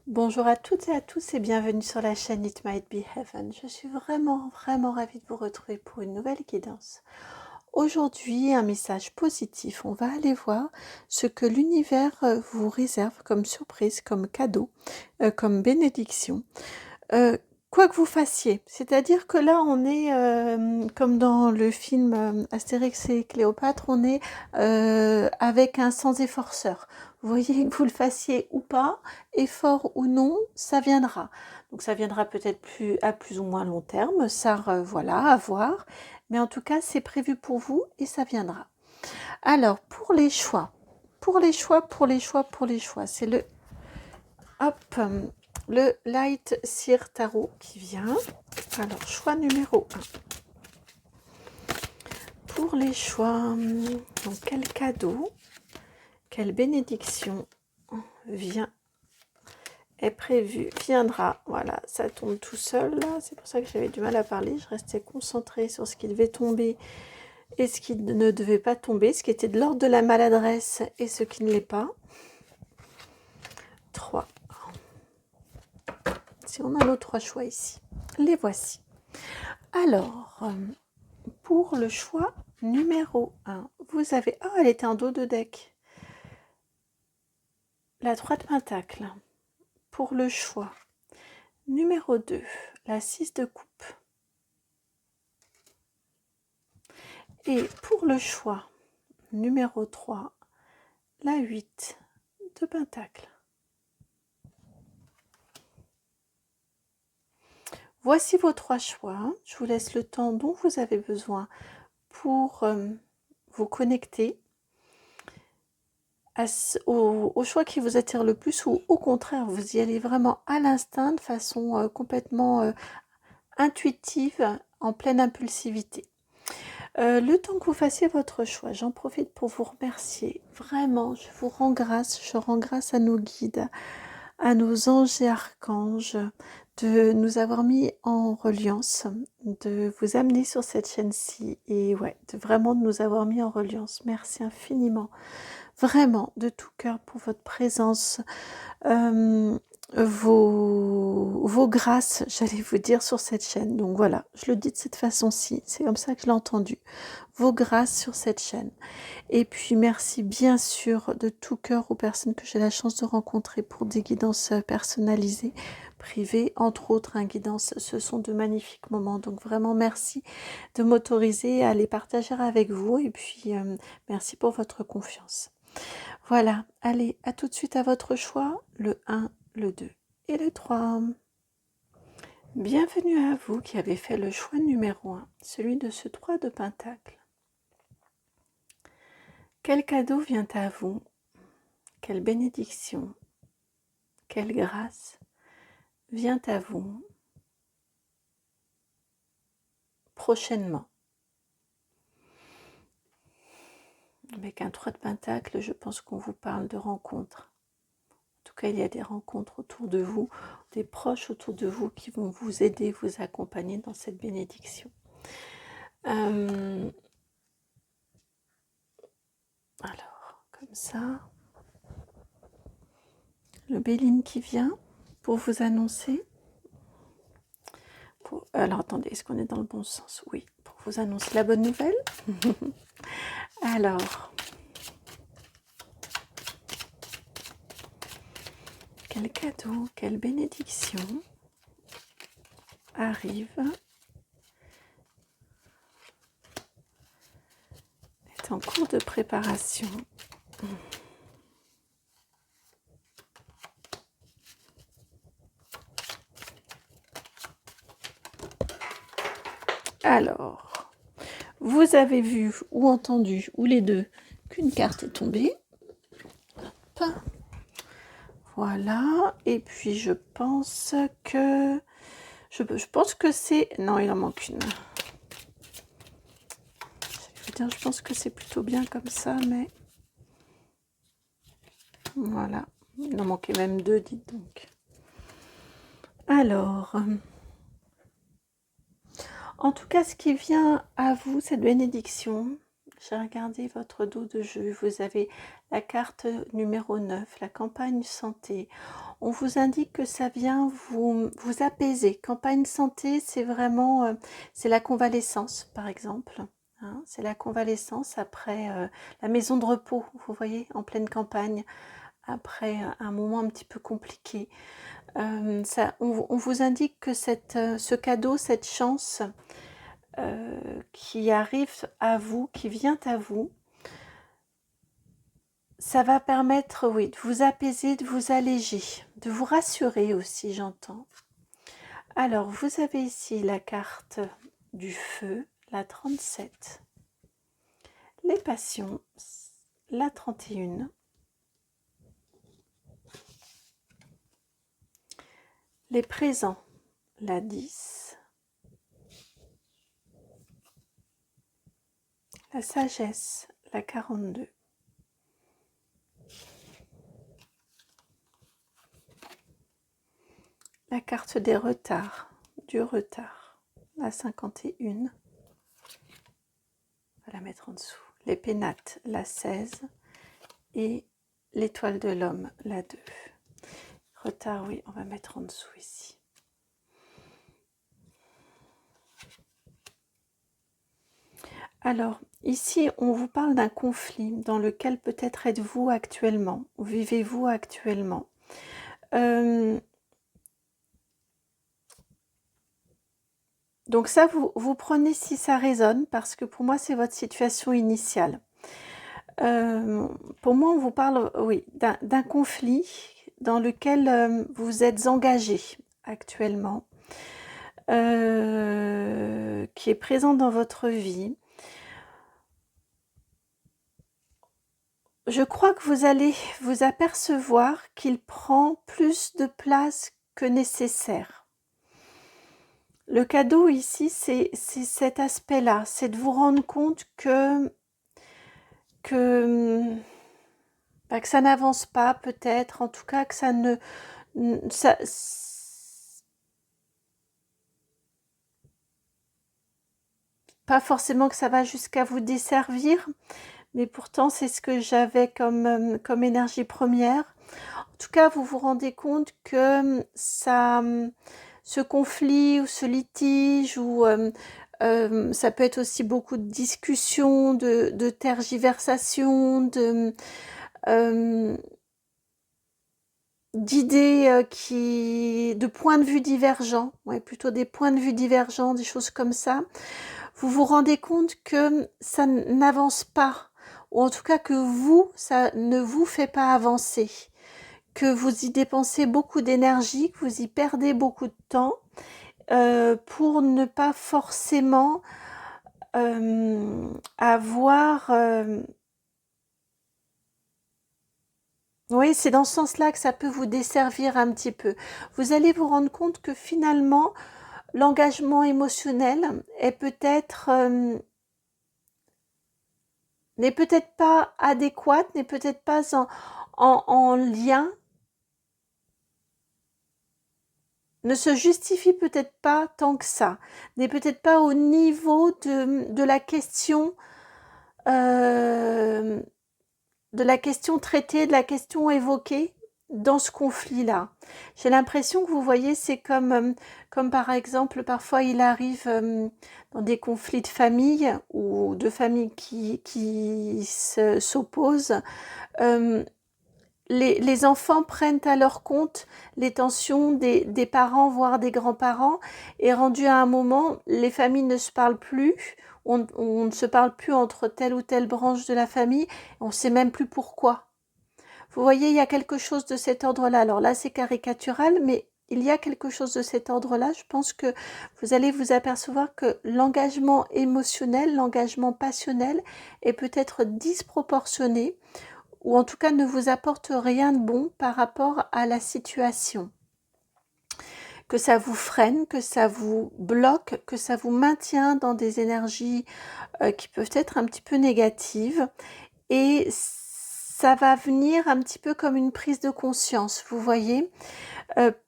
Bonjour à toutes et à tous et bienvenue sur la chaîne It Might Be Heaven. Je suis vraiment ravie de vous retrouver pour une nouvelle guidance. Aujourd'hui, un message positif. On va aller voir ce que l'univers vous réserve comme surprise, comme cadeau, comme bénédiction. Quoi que vous fassiez, c'est-à-dire que là on est comme dans le film Astérix et Cléopâtre, on est avec un sans efforceur. Vous voyez, que vous le fassiez ou pas, effort ou non, ça viendra. Donc ça viendra peut-être à plus ou moins long terme, ça voilà, à voir. Mais en tout cas, c'est prévu pour vous et ça viendra. Alors, pour les choix, c'est hop, le Light Seer Tarot qui vient. Alors, choix numéro 1. Pour les choix, donc quel cadeau, quelle bénédiction est prévu, viendra. Voilà, ça tombe tout seul là. C'est pour ça que j'avais du mal à parler. Je restais concentrée sur ce qui devait tomber et ce qui ne devait pas tomber, ce qui était de l'ordre de la maladresse et ce qui ne l'est pas. 3. Si on a nos 3 choix ici, les voici. Alors, pour le choix numéro 1, vous avez... Ah, elle était en dos de deck. La 3 de pentacle. Pour le choix numéro 2, la 6 de coupe. Et pour le choix numéro 3, la 8 de pentacle. Voici vos 3 choix. Je vous laisse le temps dont vous avez besoin pour vous connecter au choix qui vous attire le plus, ou au contraire, vous y allez vraiment à l'instinct de façon complètement intuitive, en pleine impulsivité. Le temps que vous fassiez votre choix, j'en profite pour vous remercier. Vraiment, je vous rends grâce, je rends grâce à nos guides, à nos anges et archanges, de nous avoir mis en reliance, de vous amener sur cette chaîne-ci et ouais, vraiment de nous avoir mis en reliance. Merci infiniment, vraiment, de tout cœur pour votre présence, vos grâces, j'allais vous dire, sur cette chaîne. Donc voilà, je le dis de cette façon-ci, c'est comme ça que je l'ai entendu. Vos grâces sur cette chaîne. Et puis merci bien sûr de tout cœur aux personnes que j'ai la chance de rencontrer pour des guidances personnalisées, privées, entre autres, guidances. Ce sont de magnifiques moments. Donc vraiment merci de m'autoriser à les partager avec vous. Et puis merci pour votre confiance. Voilà, allez, à tout de suite à votre choix, le 1, le 2 et le 3. Bienvenue à vous qui avez fait le choix numéro 1, celui de ce 3 de pentacle. Quel cadeau vient à vous? Quelle bénédiction, quelle grâce vient à vous prochainement? Avec un 3 de pentacle, je pense qu'on vous parle de rencontres. En tout cas, il y a des rencontres autour de vous, des proches autour de vous qui vont vous aider, vous accompagner dans cette bénédiction. Alors, comme ça, le Béline qui vient pour vous annoncer. Alors, attendez, est-ce qu'on est dans le bon sens? Oui, pour vous annoncer la bonne nouvelle. Alors, quel cadeau, quelle bénédiction arrive, est en cours de préparation. Alors, vous avez vu ou entendu, ou les deux, qu'une carte est tombée. Hop. Voilà, et puis je pense que... Je pense que c'est... Non, il en manque une. Je pense que c'est plutôt bien comme ça, mais... Voilà, il en manquait même 2, dites donc. Alors... En tout cas, ce qui vient à vous, cette bénédiction, j'ai regardé votre dos de jeu, vous avez la carte numéro 9, la campagne santé. on vous indique que ça vient vous apaiser. Campagne santé, c'est vraiment, c'est la convalescence, par exemple. Hein, c'est la convalescence après la maison de repos, vous voyez, en pleine campagne, après un moment un petit peu compliqué. On vous indique que ce cadeau, cette chance qui arrive à vous, qui vient à vous, ça va permettre, oui, de vous apaiser, de vous alléger, de vous rassurer aussi, j'entends. Alors, vous avez ici la carte du feu, la 37, les passions, la 31, les présents, la 10, la sagesse, la 42, la carte des retards, du retard, la 51, on va la mettre en dessous, les pénates, la 16 et l'étoile de l'homme, la 2. Retard, oui, on va mettre en dessous ici. Alors, ici, on vous parle d'un conflit dans lequel peut-être êtes-vous actuellement, ou vivez-vous actuellement. Donc ça, vous prenez si ça résonne, parce que pour moi, c'est votre situation initiale. Pour moi, on vous parle, oui, d'un conflit dans lequel vous êtes engagé actuellement, qui est présent dans votre vie. Je crois que vous allez vous apercevoir qu'il prend plus de place que nécessaire. Le cadeau ici, c'est cet aspect-là, c'est de vous rendre compte que ça n'avance pas peut-être, en tout cas que ça ne... Ça, pas forcément que ça va jusqu'à vous desservir, mais pourtant c'est ce que j'avais comme énergie première. En tout cas, vous vous rendez compte que ce conflit ou ce litige, ou ça peut être aussi beaucoup de discussions, de tergiversations, d'idées de points de vue divergents, ouais, plutôt des points de vue divergents, des choses comme ça. Vous vous rendez compte que ça n'avance pas, ou en tout cas que ça ne vous fait pas avancer, que vous y dépensez beaucoup d'énergie, que vous y perdez beaucoup de temps pour ne pas forcément avoir... oui, c'est dans ce sens-là que ça peut vous desservir un petit peu. Vous allez vous rendre compte que finalement, l'engagement émotionnel est peut-être... n'est peut-être pas adéquate, n'est peut-être pas en lien, ne se justifie peut-être pas tant que ça, n'est peut-être pas au niveau de la question traitée, de la question évoquée dans ce conflit-là. J'ai l'impression que vous voyez, c'est comme par exemple, parfois il arrive dans des conflits de famille ou de familles qui s'opposent, les enfants prennent à leur compte les tensions des parents, voire des grands-parents, et rendu à un moment, les familles ne se parlent plus, on ne se parle plus entre telle ou telle branche de la famille, on ne sait même plus pourquoi. Vous voyez, il y a quelque chose de cet ordre-là. Alors là, c'est caricatural, mais il y a quelque chose de cet ordre-là. Je pense que vous allez vous apercevoir que l'engagement émotionnel, l'engagement passionnel est peut-être disproportionné, ou en tout cas ne vous apporte rien de bon par rapport à la situation. Que ça vous freine, que ça vous bloque, que ça vous maintient dans des énergies qui peuvent être un petit peu négatives. Et ça va venir un petit peu comme une prise de conscience, vous voyez.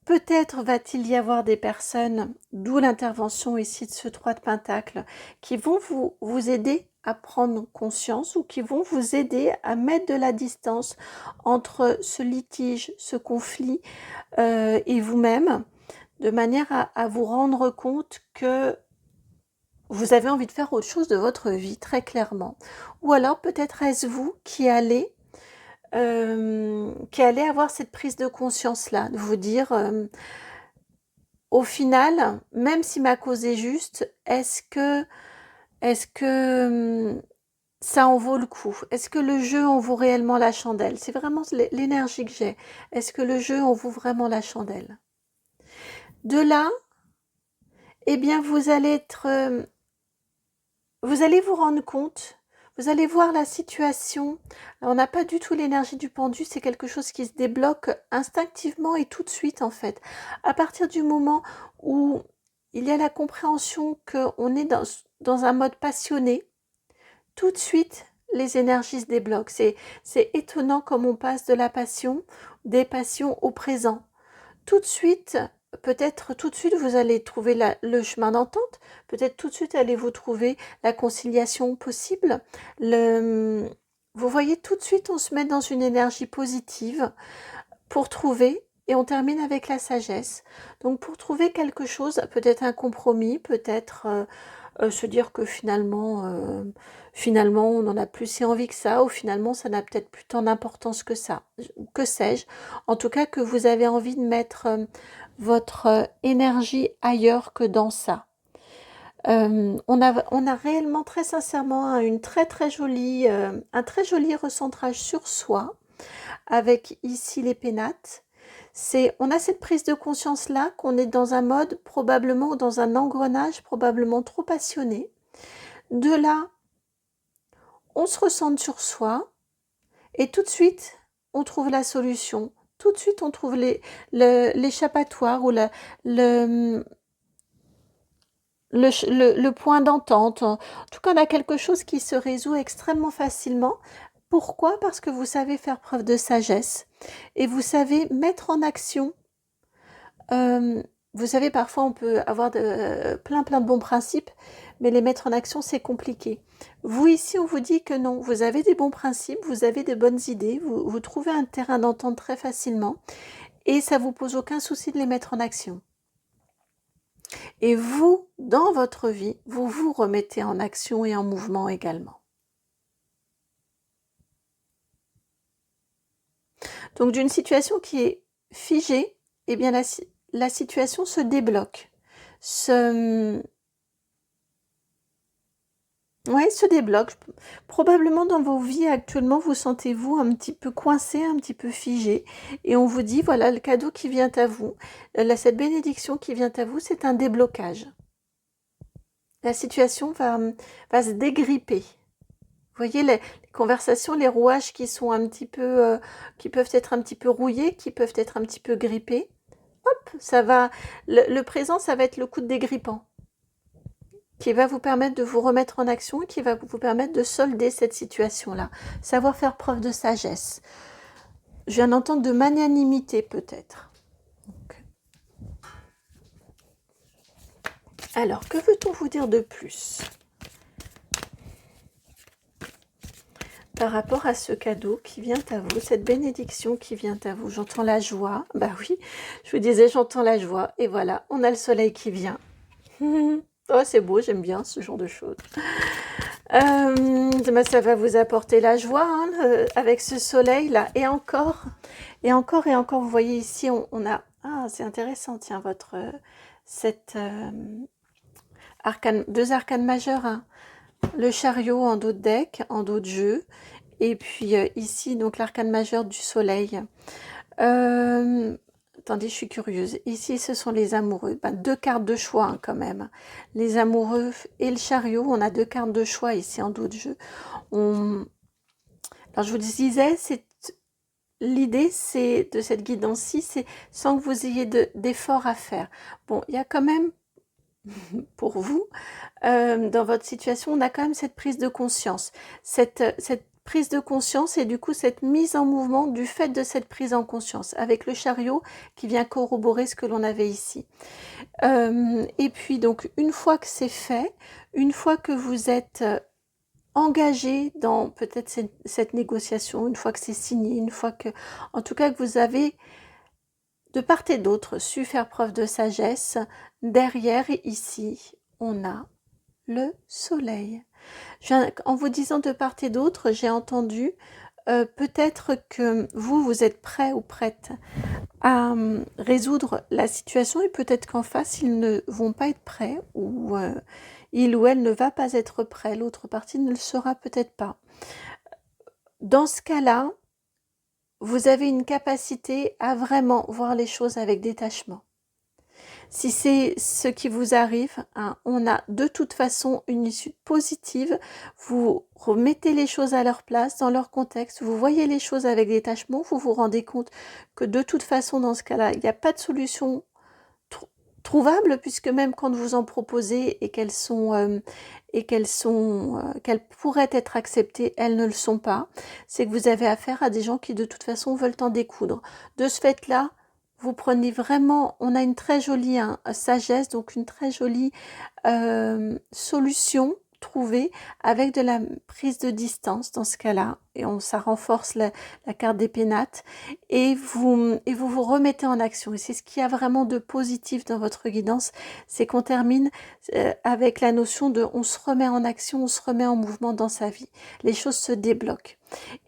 Peut-être va-t-il y avoir des personnes, d'où l'intervention ici de ce 3 de Pentacle, qui vont vous aider à prendre conscience ou qui vont vous aider à mettre de la distance entre ce litige, ce conflit et vous-même, de manière à vous rendre compte que vous avez envie de faire autre chose de votre vie, très clairement. Ou alors peut-être est-ce vous qui allez avoir cette prise de conscience-là, de vous dire, au final, même si ma cause est juste, est-ce que ça en vaut le coup? Est-ce que le jeu en vaut réellement la chandelle? C'est vraiment l'énergie que j'ai. Est-ce que le jeu en vaut vraiment la chandelle? De là, eh bien, vous allez vous rendre compte, vous allez voir la situation. Alors, on n'a pas du tout l'énergie du pendu, c'est quelque chose qui se débloque instinctivement et tout de suite en fait. À partir du moment où il y a la compréhension qu'on est dans un mode passionné, tout de suite les énergies se débloquent. C'est étonnant comme on passe de la passion, des passions au présent. Tout de suite, peut-être tout de suite vous allez trouver le chemin d'entente, peut-être tout de suite allez-vous trouver la conciliation possible. Vous voyez, tout de suite on se met dans une énergie positive pour trouver, et on termine avec la sagesse. Donc pour trouver quelque chose, peut-être un compromis, peut-être se dire que finalement on n'en a plus si envie que ça, ou finalement ça n'a peut-être plus tant d'importance que ça, que sais-je. En tout cas que vous avez envie de mettre votre énergie ailleurs que dans ça. On a réellement très sincèrement un très joli recentrage sur soi, avec ici les pénates. On a cette prise de conscience là qu'on est dans un mode probablement, dans un engrenage probablement trop passionné. De là, on se recentre sur soi et tout de suite, on trouve la solution. Tout de suite, on trouve l'échappatoire ou le point d'entente. En tout cas, on a quelque chose qui se résout extrêmement facilement. Pourquoi? Parce que vous savez faire preuve de sagesse et vous savez mettre en action. Vous savez, parfois on peut avoir plein de bons principes, mais les mettre en action, c'est compliqué. Vous, ici, on vous dit que non, vous avez des bons principes, vous avez de bonnes idées, vous trouvez un terrain d'entente très facilement, et ça vous pose aucun souci de les mettre en action. Et vous, dans votre vie, vous vous remettez en action et en mouvement également. Donc d'une situation qui est figée, eh bien la situation se débloque, se débloque. Probablement dans vos vies actuellement, vous sentez-vous un petit peu coincé, un petit peu figé, et on vous dit, voilà, le cadeau qui vient à vous, cette bénédiction qui vient à vous, c'est un déblocage. La situation va se dégripper. Vous voyez les conversations, les rouages qui sont un petit peu, qui peuvent être un petit peu rouillés, qui peuvent être un petit peu grippés. Hop, ça va. Le présent, ça va être le coup de dégrippant, qui va vous permettre de vous remettre en action, qui va vous permettre de solder cette situation-là. Savoir faire preuve de sagesse. Je viens d'entendre de magnanimité peut-être. Alors, que veut-on vous dire de plus par rapport à ce cadeau qui vient à vous, cette bénédiction qui vient à vous? J'entends la joie. Bah oui, je vous disais, j'entends la joie. Et voilà, on a le soleil qui vient. Oh, c'est beau, j'aime bien ce genre de choses. Ça va vous apporter la joie hein, avec ce soleil-là. Et encore, vous voyez ici, on a... Ah, c'est intéressant, tiens, deux arcanes majeures. Hein. Le chariot en dos de deck, en dos de jeu. Et puis ici, donc l'arcane majeur du soleil. Attendez, je suis curieuse. Ici, ce sont les amoureux. Deux cartes de choix hein, quand même. Les amoureux et le chariot. On a deux cartes de choix ici en dos de jeu. Alors, je vous disais, l'idée de cette guidance-ci, c'est sans que vous ayez d'efforts à faire. Bon, il y a quand même, pour vous, dans votre situation, on a quand même cette prise de conscience. Cette prise de conscience et du coup cette mise en mouvement du fait de cette prise en conscience, avec le chariot qui vient corroborer ce que l'on avait ici. Et puis donc une fois que c'est fait, une fois que vous êtes engagé dans peut-être cette négociation, une fois que c'est signé, une fois que, en tout cas que vous avez de part et d'autre su faire preuve de sagesse, derrière ici on a le soleil. En vous disant de part et d'autre, j'ai entendu peut-être que vous êtes prêt ou prête à résoudre la situation et peut-être qu'en face, ils ne vont pas être prêts ou il ou elle ne va pas être prêt, l'autre partie ne le sera peut-être pas. Dans ce cas-là, vous avez une capacité à vraiment voir les choses avec détachement. Si c'est ce qui vous arrive, hein, on a de toute façon une issue positive. Vous remettez les choses à leur place, dans leur contexte. Vous voyez les choses avec détachement. Vous vous rendez compte que de toute façon, dans ce cas-là, il n'y a pas de solution trouvable, puisque même quand vous en proposez et qu'elles pourraient être acceptées, elles ne le sont pas. C'est que vous avez affaire à des gens qui de toute façon veulent en découdre. De ce fait-là, vous prenez vraiment, on a une très jolie sagesse, donc une très jolie solution trouvée avec de la prise de distance dans ce cas-là, et ça renforce la carte des pénates, et vous vous remettez en action. Et c'est ce qu'il y a vraiment de positif dans votre guidance, c'est qu'on termine avec la notion de on se remet en action, on se remet en mouvement dans sa vie. Les choses se débloquent.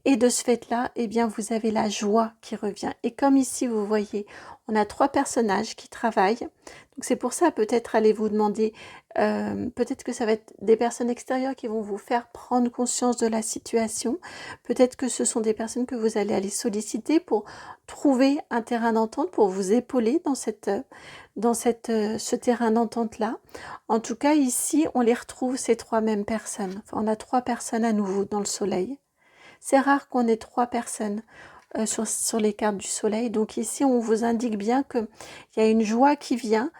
Et de ce fait-là, eh bien, vous avez la joie qui revient. Et comme ici, vous voyez, on a 3 personnages qui travaillent. Donc c'est pour ça, peut-être allez-vous demander, peut-être que ça va être des personnes extérieures qui vont vous faire prendre conscience de la situation. Peut-être que ce sont des personnes que vous allez aller solliciter pour trouver un terrain d'entente, pour vous épauler dans ce terrain d'entente-là. En tout cas, ici, on les retrouve, ces 3 mêmes personnes. Enfin, on a 3 personnes à nouveau dans le soleil. C'est rare qu'on ait 3 personnes sur les cartes du soleil. Donc ici, on vous indique bien qu'il y a une joie qui vient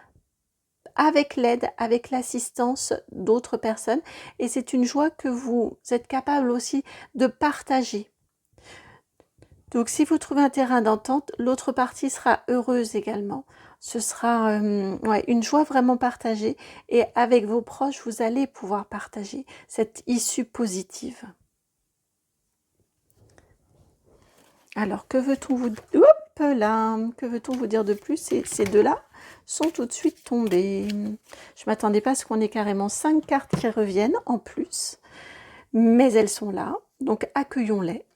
avec l'aide, avec l'assistance d'autres personnes. Et c'est une joie que vous êtes capable aussi de partager. Donc si vous trouvez un terrain d'entente, l'autre partie sera heureuse également. Ce sera une joie vraiment partagée. Et avec vos proches, vous allez pouvoir partager cette issue positive. Alors, que veut-on vous dire? Que veut-on vous dire de plus? Ces deux-là sont tout de suite tombés. Je ne m'attendais pas à ce qu'on ait carrément 5 cartes qui reviennent en plus. Mais elles sont là, donc accueillons-les.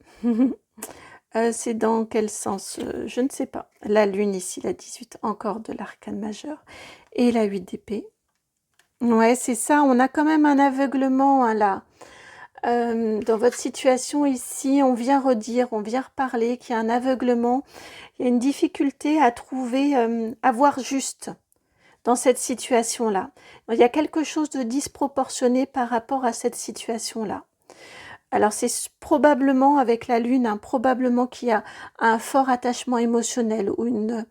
C'est dans quel sens? Je ne sais pas. La lune ici, la 18, encore de l'arcane majeur. Et la 8 d'épée. Ouais, c'est ça, on a quand même un aveuglement hein, là. Dans votre situation ici, on vient redire, on vient reparler qu'il y a un aveuglement, il y a une difficulté à trouver, à voir juste dans cette situation-là. Il y a quelque chose de disproportionné par rapport à cette situation-là. Alors c'est probablement avec la lune, hein, probablement qu'il y a un fort attachement émotionnel ou vous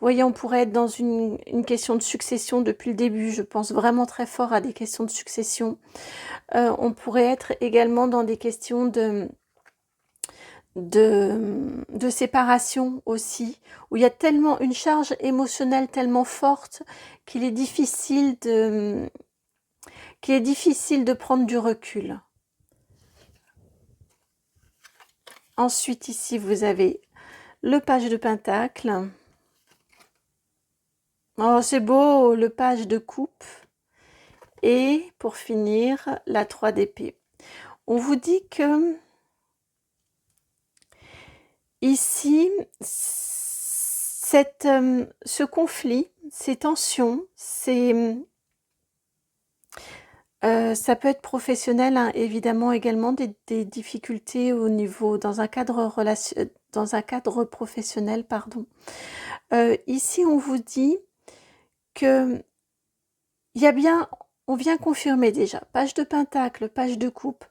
voyez, on pourrait être dans une question de succession depuis le début. Je pense vraiment très fort à des questions de succession. On pourrait être également dans des questions de séparation aussi, où il y a tellement une charge émotionnelle tellement forte qu'il est difficile de prendre du recul. Ensuite, ici, vous avez le page de pentacle. Oh, c'est beau, le page de coupe. Et pour finir, la 3 d'épée. On vous dit que ici, ce conflit, ces tensions, ça peut être professionnel, hein, évidemment également des difficultés au niveau dans un cadre professionnel, pardon. Ici, on vous dit que il y a bien, on vient confirmer déjà, page de pentacle, page de coupe,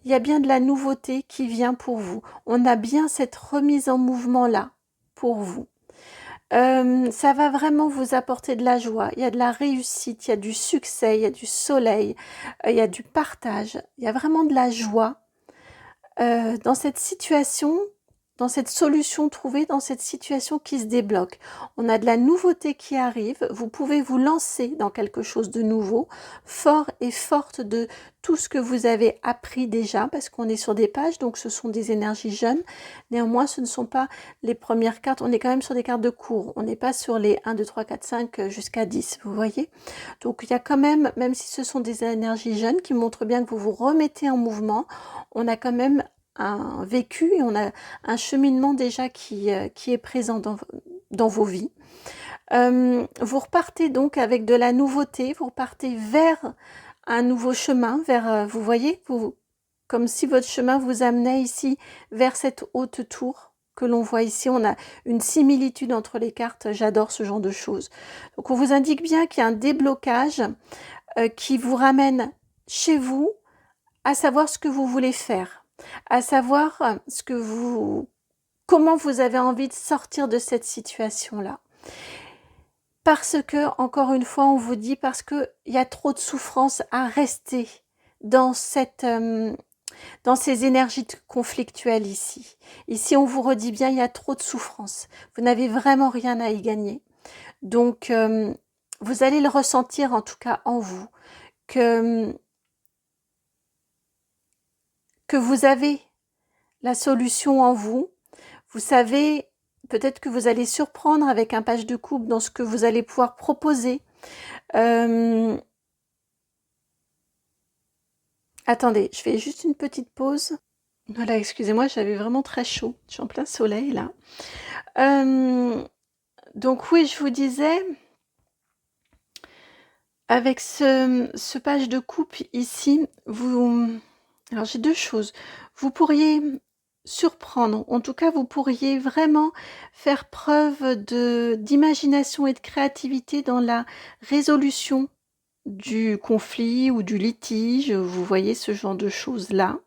il y a bien de la nouveauté qui vient pour vous. On a bien cette remise en mouvement là pour vous. Ça va vraiment vous apporter de la joie, il y a de la réussite, il y a du succès, il y a du soleil, il y a du partage, il y a vraiment de la joie. dans cette situation, dans cette solution trouvée, dans cette situation qui se débloque. On a de la nouveauté qui arrive, vous pouvez vous lancer dans quelque chose de nouveau, fort et forte de tout ce que vous avez appris déjà, parce qu'on est sur des pages, donc ce sont des énergies jeunes. Néanmoins, ce ne sont pas les premières cartes, on est quand même sur des cartes de cours, on n'est pas sur les 1, 2, 3, 4, 5 jusqu'à 10, vous voyez. Donc il y a quand même si ce sont des énergies jeunes qui montrent bien que vous vous remettez en mouvement, on a quand même un vécu et on a un cheminement déjà qui est présent dans vos vies. Vous repartez donc avec de la nouveauté, vous repartez vers un nouveau chemin, vous voyez, comme si votre chemin vous amenait ici vers cette haute tour que l'on voit ici. On a une similitude entre les cartes, j'adore ce genre de choses. Donc on vous indique bien qu'il y a un déblocage qui vous ramène chez vous, à savoir ce que vous voulez faire, à savoir comment vous avez envie de sortir de cette situation-là. Parce que, encore une fois, on vous dit, parce qu'il y a trop de souffrance à rester dans ces énergies conflictuelles ici. Ici, on vous redit bien, il y a trop de souffrance. Vous n'avez vraiment rien à y gagner. Donc, vous allez le ressentir, en tout cas en vous, que vous avez la solution en vous. Vous savez, peut-être que vous allez surprendre avec un page de coupe dans ce que vous allez pouvoir proposer. Attendez, je fais juste une petite pause. Voilà, excusez-moi, j'avais vraiment très chaud. Je suis en plein soleil, là. Donc oui, je vous disais, avec ce page de coupe ici, alors j'ai deux choses. Vous pourriez surprendre, en tout cas vous pourriez vraiment faire preuve d'imagination et de créativité dans la résolution du conflit ou du litige, vous voyez ce genre de choses-là.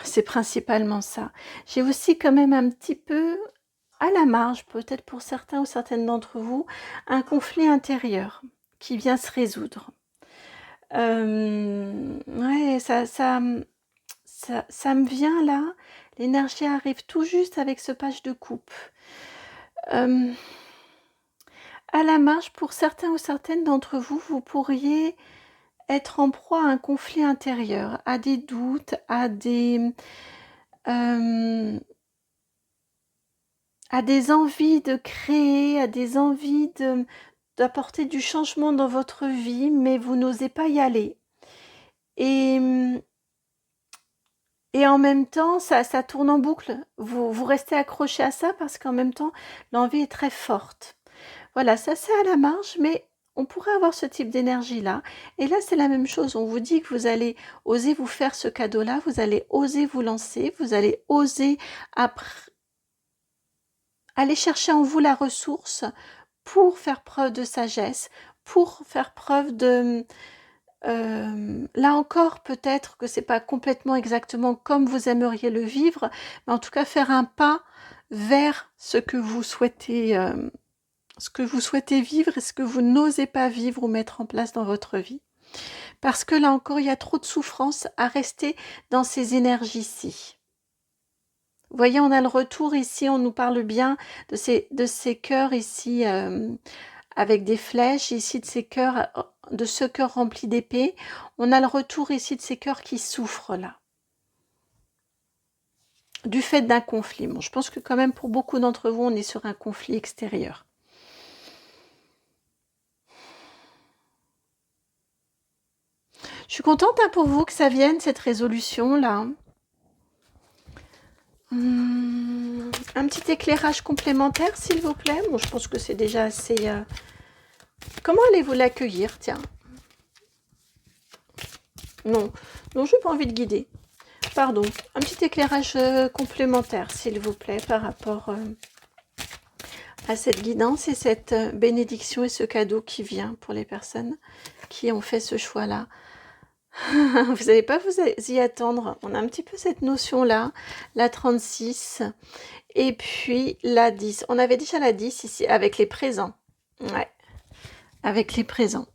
C'est principalement ça. J'ai aussi quand même un petit peu à la marge, peut-être pour certains ou certaines d'entre vous, un conflit intérieur qui vient se résoudre. Ouais, ça me vient là. L'énergie arrive tout juste avec ce page de coupe. À la marge, pour certains ou certaines d'entre vous, vous pourriez être en proie à un conflit intérieur, à des doutes, à des envies de créer, à des envies d'apporter du changement dans votre vie, mais vous n'osez pas y aller. Et en même temps, ça tourne en boucle. Vous restez accroché à ça parce qu'en même temps, l'envie est très forte. Voilà, ça c'est à la marge, mais on pourrait avoir ce type d'énergie-là. Et là, c'est la même chose. On vous dit que vous allez oser vous faire ce cadeau-là, vous allez oser vous lancer, vous allez oser aller chercher en vous la ressource pour faire preuve de sagesse, pour faire preuve de... là encore, peut-être que c'est pas complètement exactement comme vous aimeriez le vivre, mais en tout cas faire un pas vers ce que vous souhaitez vivre et ce que vous n'osez pas vivre ou mettre en place dans votre vie. Parce que là encore, il y a trop de souffrance à rester dans ces énergies-ci. Vous voyez, on a le retour ici, on nous parle bien de ces cœurs ici avec des flèches, ici de ces cœurs, de ce cœur rempli d'épées. On a le retour ici de ces cœurs qui souffrent là. Du fait d'un conflit. Bon, je pense que quand même pour beaucoup d'entre vous, on est sur un conflit extérieur. Je suis contente pour vous que ça vienne, cette résolution-là. Un petit éclairage complémentaire, s'il vous plaît. Bon, je pense que c'est déjà assez... Comment allez-vous l'accueillir, tiens? Non, je n'ai pas envie de guider. Pardon. Un petit éclairage complémentaire, s'il vous plaît, par rapport à cette guidance et cette bénédiction et ce cadeau qui vient pour les personnes qui ont fait ce choix-là. Vous n'allez pas vous y attendre. On a un petit peu cette notion-là, la 36 et puis la 10. On avait déjà la 10 ici avec les présents. Ouais, avec les présents.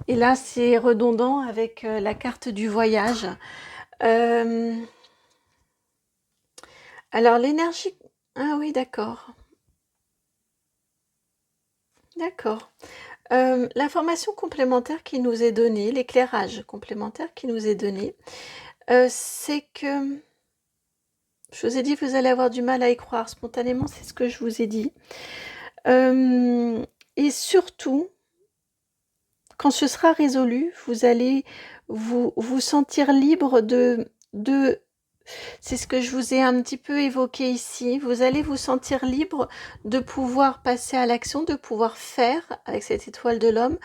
Et là, c'est redondant avec la carte du voyage. Euh, alors, l'énergie... Ah oui, d'accord. D'accord. L'information complémentaire qui nous est donnée, l'éclairage complémentaire qui nous est donné, c'est que... Je vous ai dit, vous allez avoir du mal à y croire spontanément, c'est ce que je vous ai dit. Et surtout, quand ce sera résolu, vous allez vous sentir libre de... C'est ce que je vous ai un petit peu évoqué ici. Vous allez vous sentir libre de pouvoir passer à l'action, de pouvoir faire, avec cette étoile de l'homme,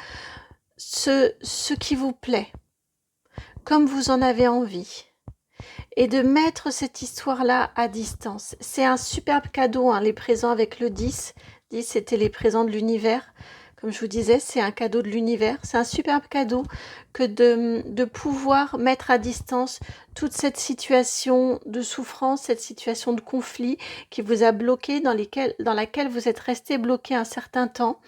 ce qui vous plaît, comme vous en avez envie. Et de mettre cette histoire-là à distance. C'est un superbe cadeau, hein, les présents avec le 10. 10, c'était les présents de l'univers. Comme je vous disais, c'est un cadeau de l'univers. C'est un superbe cadeau que de pouvoir mettre à distance toute cette situation de souffrance, cette situation de conflit qui vous a bloqué, dans laquelle vous êtes resté bloqué un certain temps.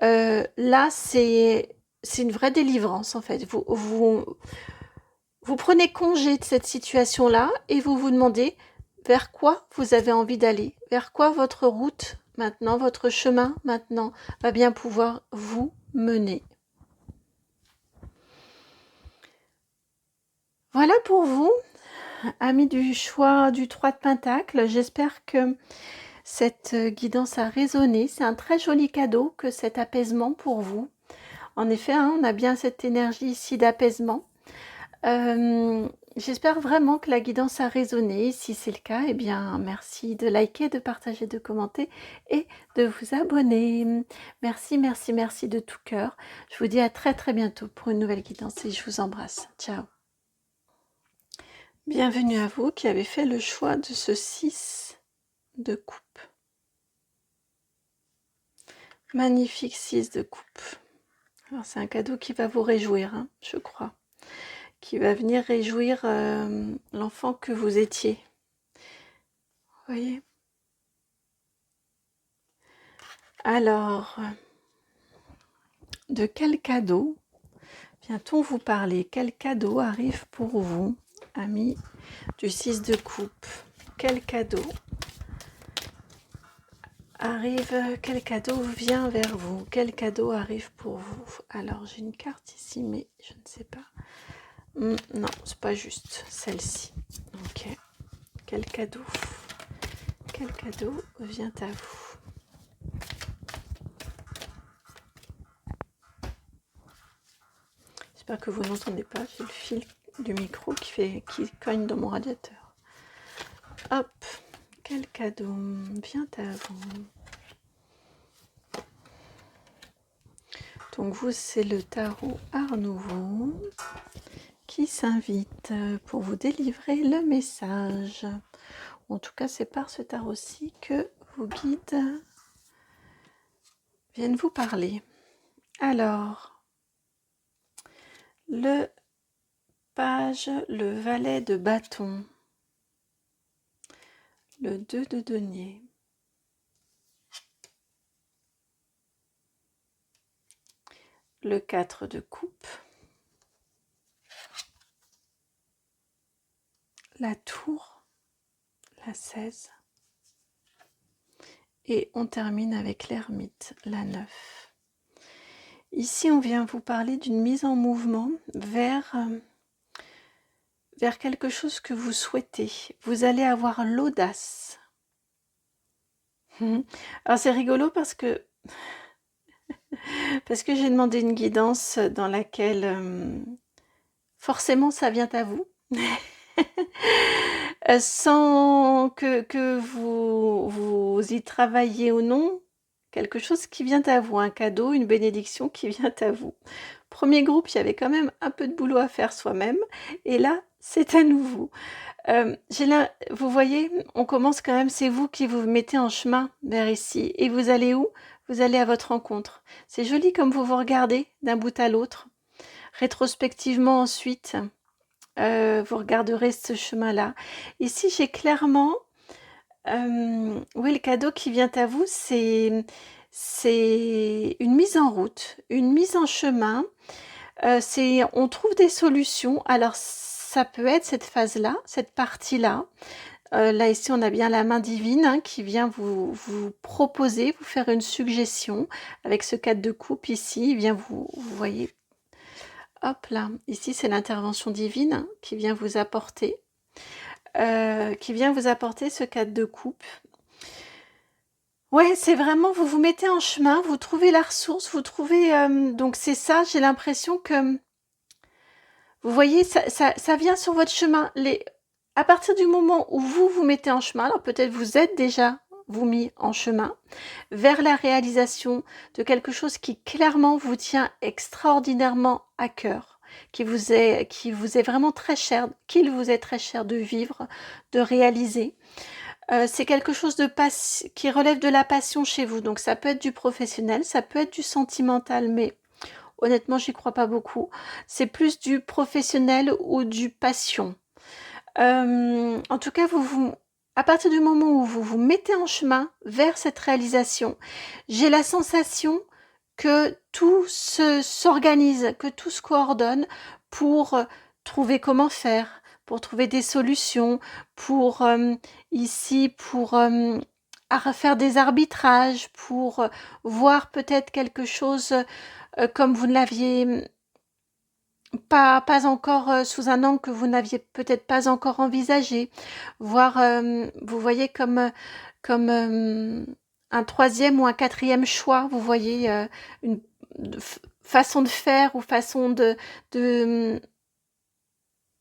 Là, c'est une vraie délivrance, en fait. Vous prenez congé de cette situation-là et vous vous demandez vers quoi vous avez envie d'aller, vers quoi votre route maintenant, votre chemin maintenant va bien pouvoir vous mener. Voilà pour vous, amis du choix du 3 de Pentacle. J'espère que cette guidance a résonné. C'est un très joli cadeau que cet apaisement pour vous. En effet, hein, on a bien cette énergie ici d'apaisement. J'espère vraiment que la guidance a résonné. Si c'est le cas, eh bien, merci de liker, de partager, de commenter et de vous abonner. Merci, merci, merci de tout cœur. Je vous dis à très très bientôt pour une nouvelle guidance et je vous embrasse. Ciao. Bienvenue à vous qui avez fait le choix de ce 6 de coupe. Magnifique 6 de coupe. Alors c'est un cadeau qui va vous réjouir, hein, je crois. Qui va venir réjouir l'enfant que vous étiez. Vous voyez ? Alors, de quel cadeau vient-on vous parler? Quel cadeau arrive pour vous, amis du 6 de coupe? Quel cadeau arrive? Quel cadeau vient vers vous? Quel cadeau arrive pour vous? Alors, j'ai une carte ici, mais je ne sais pas. Non, c'est pas juste, celle-ci. Ok. Quel cadeau? Quel cadeau vient à vous? J'espère que vous n'entendez pas, j'ai le fil du micro qui cogne dans mon radiateur. Hop, quel cadeau vient à vous? Donc vous, c'est le tarot Art Nouveau qui s'invite pour vous délivrer le message. En tout cas, c'est par ce tarot-ci que vos guides viennent vous parler. Alors, le page, le valet de bâton, le 2 de denier, le 4 de coupe, la tour, la 16, et on termine avec l'ermite, la 9. Ici, on vient vous parler d'une mise en mouvement vers quelque chose que vous souhaitez. Vous allez avoir l'audace. Alors c'est rigolo parce que j'ai demandé une guidance dans laquelle forcément ça vient à vous. Sans que vous y travailliez ou non, quelque chose qui vient à vous, un cadeau, une bénédiction qui vient à vous. Premier groupe, il y avait quand même un peu de boulot à faire soi-même, et là, c'est à nouveau. Vous voyez, on commence quand même, c'est vous qui vous mettez en chemin vers ici, et vous allez où? Vous allez à votre rencontre. C'est joli comme vous vous regardez d'un bout à l'autre. Rétrospectivement ensuite, vous regarderez ce chemin-là. Ici, j'ai clairement... oui, le cadeau qui vient à vous, c'est c'est une mise en route, une mise en chemin. On trouve des solutions. Alors, ça peut être cette phase-là, cette partie-là. Là, ici, on a bien la main divine hein, qui vient vous proposer, vous faire une suggestion. Avec ce 4 de coupe ici, il vient vous voyez, hop là, ici, c'est l'intervention divine hein, qui vient vous apporter. Ce 4 de coupe. Ouais, c'est vraiment, vous vous mettez en chemin, vous trouvez la ressource, vous trouvez... donc c'est ça, j'ai l'impression que... Vous voyez, ça vient sur votre chemin. À partir du moment où vous vous mettez en chemin, alors peut-être vous êtes déjà vous mis en chemin, vers la réalisation de quelque chose qui clairement vous tient extraordinairement à cœur, qui vous est vraiment très cher, qu'il vous est très cher de vivre, de réaliser. C'est quelque chose qui relève de la passion chez vous. Donc ça peut être du professionnel, ça peut être du sentimental, mais honnêtement, j'y crois pas beaucoup. C'est plus du professionnel ou du passion. En tout cas, à partir du moment où vous vous mettez en chemin vers cette réalisation, j'ai la sensation que tout s'organise, que tout se coordonne pour trouver comment faire, pour trouver des solutions, pour faire des arbitrages, pour voir peut-être quelque chose comme vous ne l'aviez pas encore sous un angle que vous n'aviez peut-être pas encore envisagé, voir, vous voyez, comme un troisième ou un quatrième choix, vous voyez, une façon de faire ou façon de,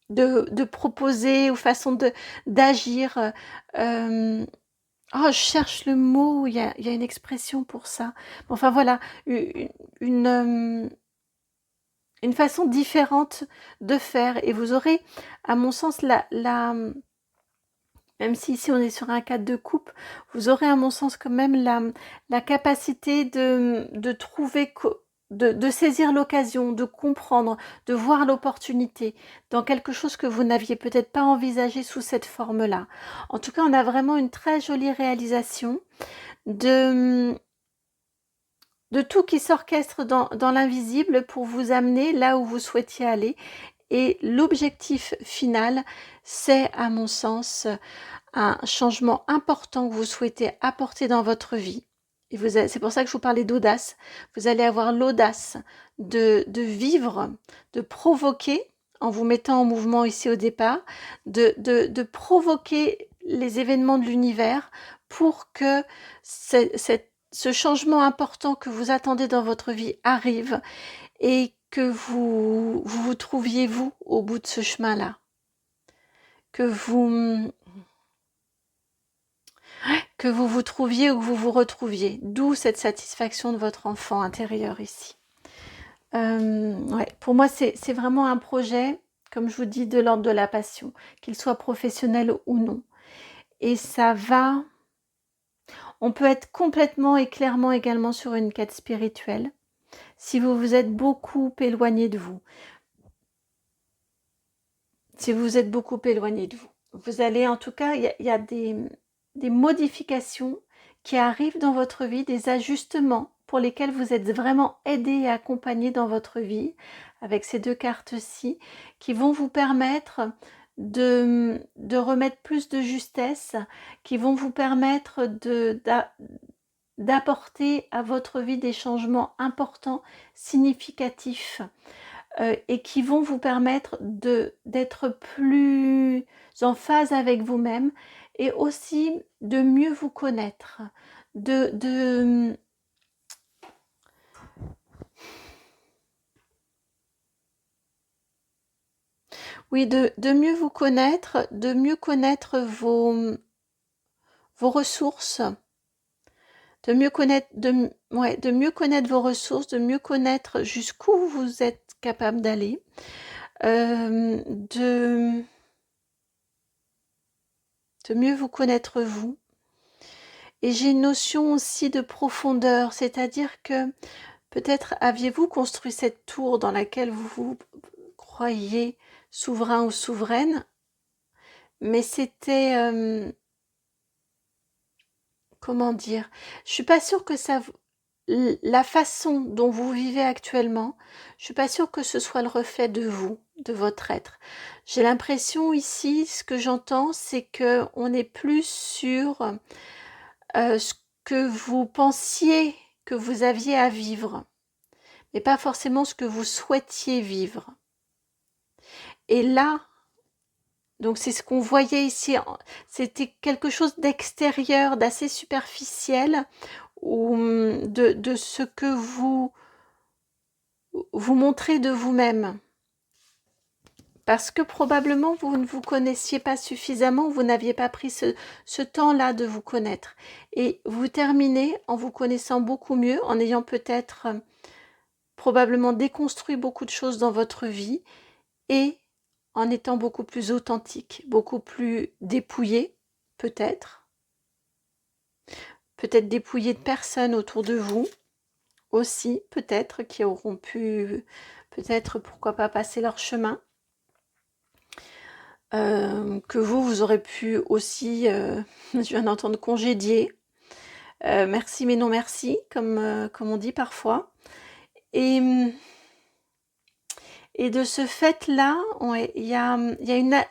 de proposer ou façon d'agir. Oh, je cherche le mot, il y a une expression pour ça. Enfin voilà, une façon différente de faire. Et vous aurez, à mon sens, même si ici on est sur un cadre de coupe, vous aurez à mon sens quand même la capacité de trouver, de saisir l'occasion, de comprendre, de voir l'opportunité dans quelque chose que vous n'aviez peut-être pas envisagé sous cette forme-là. En tout cas, on a vraiment une très jolie réalisation de tout qui s'orchestre dans l'invisible pour vous amener là où vous souhaitiez aller. Et l'objectif final, c'est à mon sens un changement important que vous souhaitez apporter dans votre vie. Et c'est pour ça que je vous parlais d'audace. Vous allez avoir l'audace de vivre, de provoquer, en vous mettant en mouvement ici au départ, de provoquer les événements de l'univers pour que ce changement important que vous attendez dans votre vie arrive et que vous trouviez vous au bout de ce chemin-là. Que vous vous trouviez ou que vous vous retrouviez. D'où cette satisfaction de votre enfant intérieur ici. Ouais, pour moi, c'est vraiment un projet, comme je vous dis, de l'ordre de la passion, qu'il soit professionnel ou non. Et ça va... On peut être complètement et clairement également sur une quête spirituelle, si vous vous êtes beaucoup éloigné de vous. Si vous êtes beaucoup éloigné de vous. Vous allez, en tout cas, il y a des modifications qui arrivent dans votre vie, des ajustements pour lesquels vous êtes vraiment aidé et accompagné dans votre vie, avec ces deux cartes-ci, qui vont vous permettre de remettre plus de justesse, qui vont vous permettre d'apporter à votre vie des changements importants, significatifs, et qui vont vous permettre d'être plus en phase avec vous-même et aussi de mieux vous connaître, oui, de mieux vous connaître, de mieux connaître vos ressources, de mieux connaître vos ressources, de mieux connaître jusqu'où vous êtes capable d'aller, de mieux vous connaître vous. Et j'ai une notion aussi de profondeur, c'est-à-dire que peut-être aviez-vous construit cette tour dans laquelle vous vous croyez souverain ou souveraine, mais c'était... comment dire? Je suis pas sûre que ça... la façon dont vous vivez actuellement, je suis pas sûre que ce soit le reflet de vous, de votre être. J'ai l'impression ici, ce que j'entends, c'est que on est plus sur ce que vous pensiez que vous aviez à vivre, mais pas forcément ce que vous souhaitiez vivre. Et là, donc c'est ce qu'on voyait ici, c'était quelque chose d'extérieur, d'assez superficiel, ou de ce que vous montrez de vous-même. Parce que probablement vous ne vous connaissiez pas suffisamment, vous n'aviez pas pris ce temps-là de vous connaître. Et vous terminez en vous connaissant beaucoup mieux, en ayant peut-être probablement déconstruit beaucoup de choses dans votre vie et en étant beaucoup plus authentique, beaucoup plus dépouillé, peut-être dépouillé de personnes autour de vous aussi, peut-être, qui auront pu, peut-être, pourquoi pas, passer leur chemin. Que vous aurez pu aussi, je viens d'entendre congédier, merci mais non merci, comme on dit parfois. Et de ce fait-là, il y a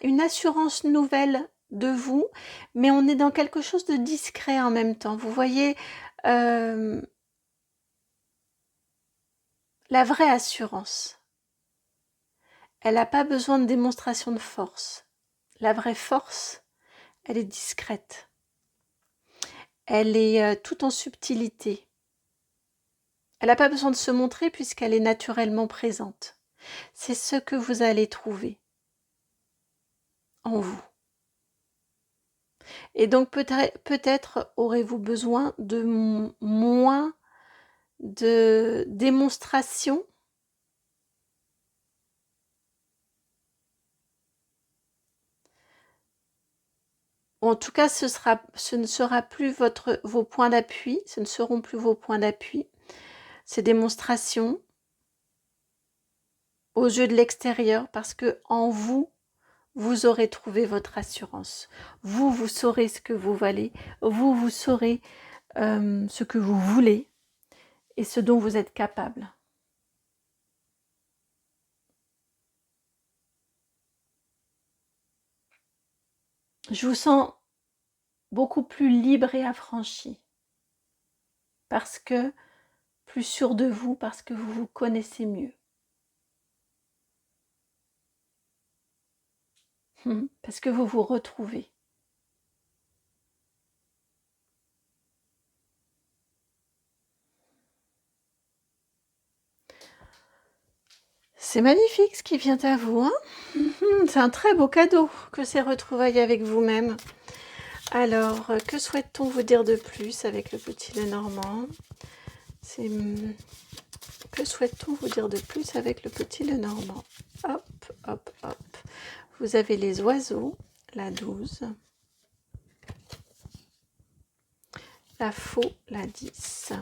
une assurance nouvelle de vous, mais on est dans quelque chose de discret en même temps. Vous voyez, la vraie assurance, elle n'a pas besoin de démonstration de force. La vraie force, elle est discrète. Elle est tout en subtilité. Elle n'a pas besoin de se montrer puisqu'elle est naturellement présente. C'est ce que vous allez trouver en vous. Et donc peut-être aurez-vous besoin de moins de démonstration. En tout cas, ce ne sera plus vos points d'appui, ce ne seront plus vos points d'appui. Ces démonstrations aux yeux de l'extérieur, parce que en vous, vous aurez trouvé votre assurance. Vous saurez ce que vous valez. Vous saurez ce que vous voulez et ce dont vous êtes capable. Je vous sens beaucoup plus libre et affranchi. Parce que plus sûr de vous, parce que vous vous connaissez mieux. Parce que vous vous retrouvez. C'est magnifique ce qui vient à vous, hein. C'est un très beau cadeau que ces retrouvailles avec vous-même. Alors, que souhaite-t-on vous dire de plus avec le petit Lenormand ? Que souhaite-t-on vous dire de plus avec le petit Lenormand ? Hop, hop, hop. Vous avez les oiseaux, la 12. La faux, la 10.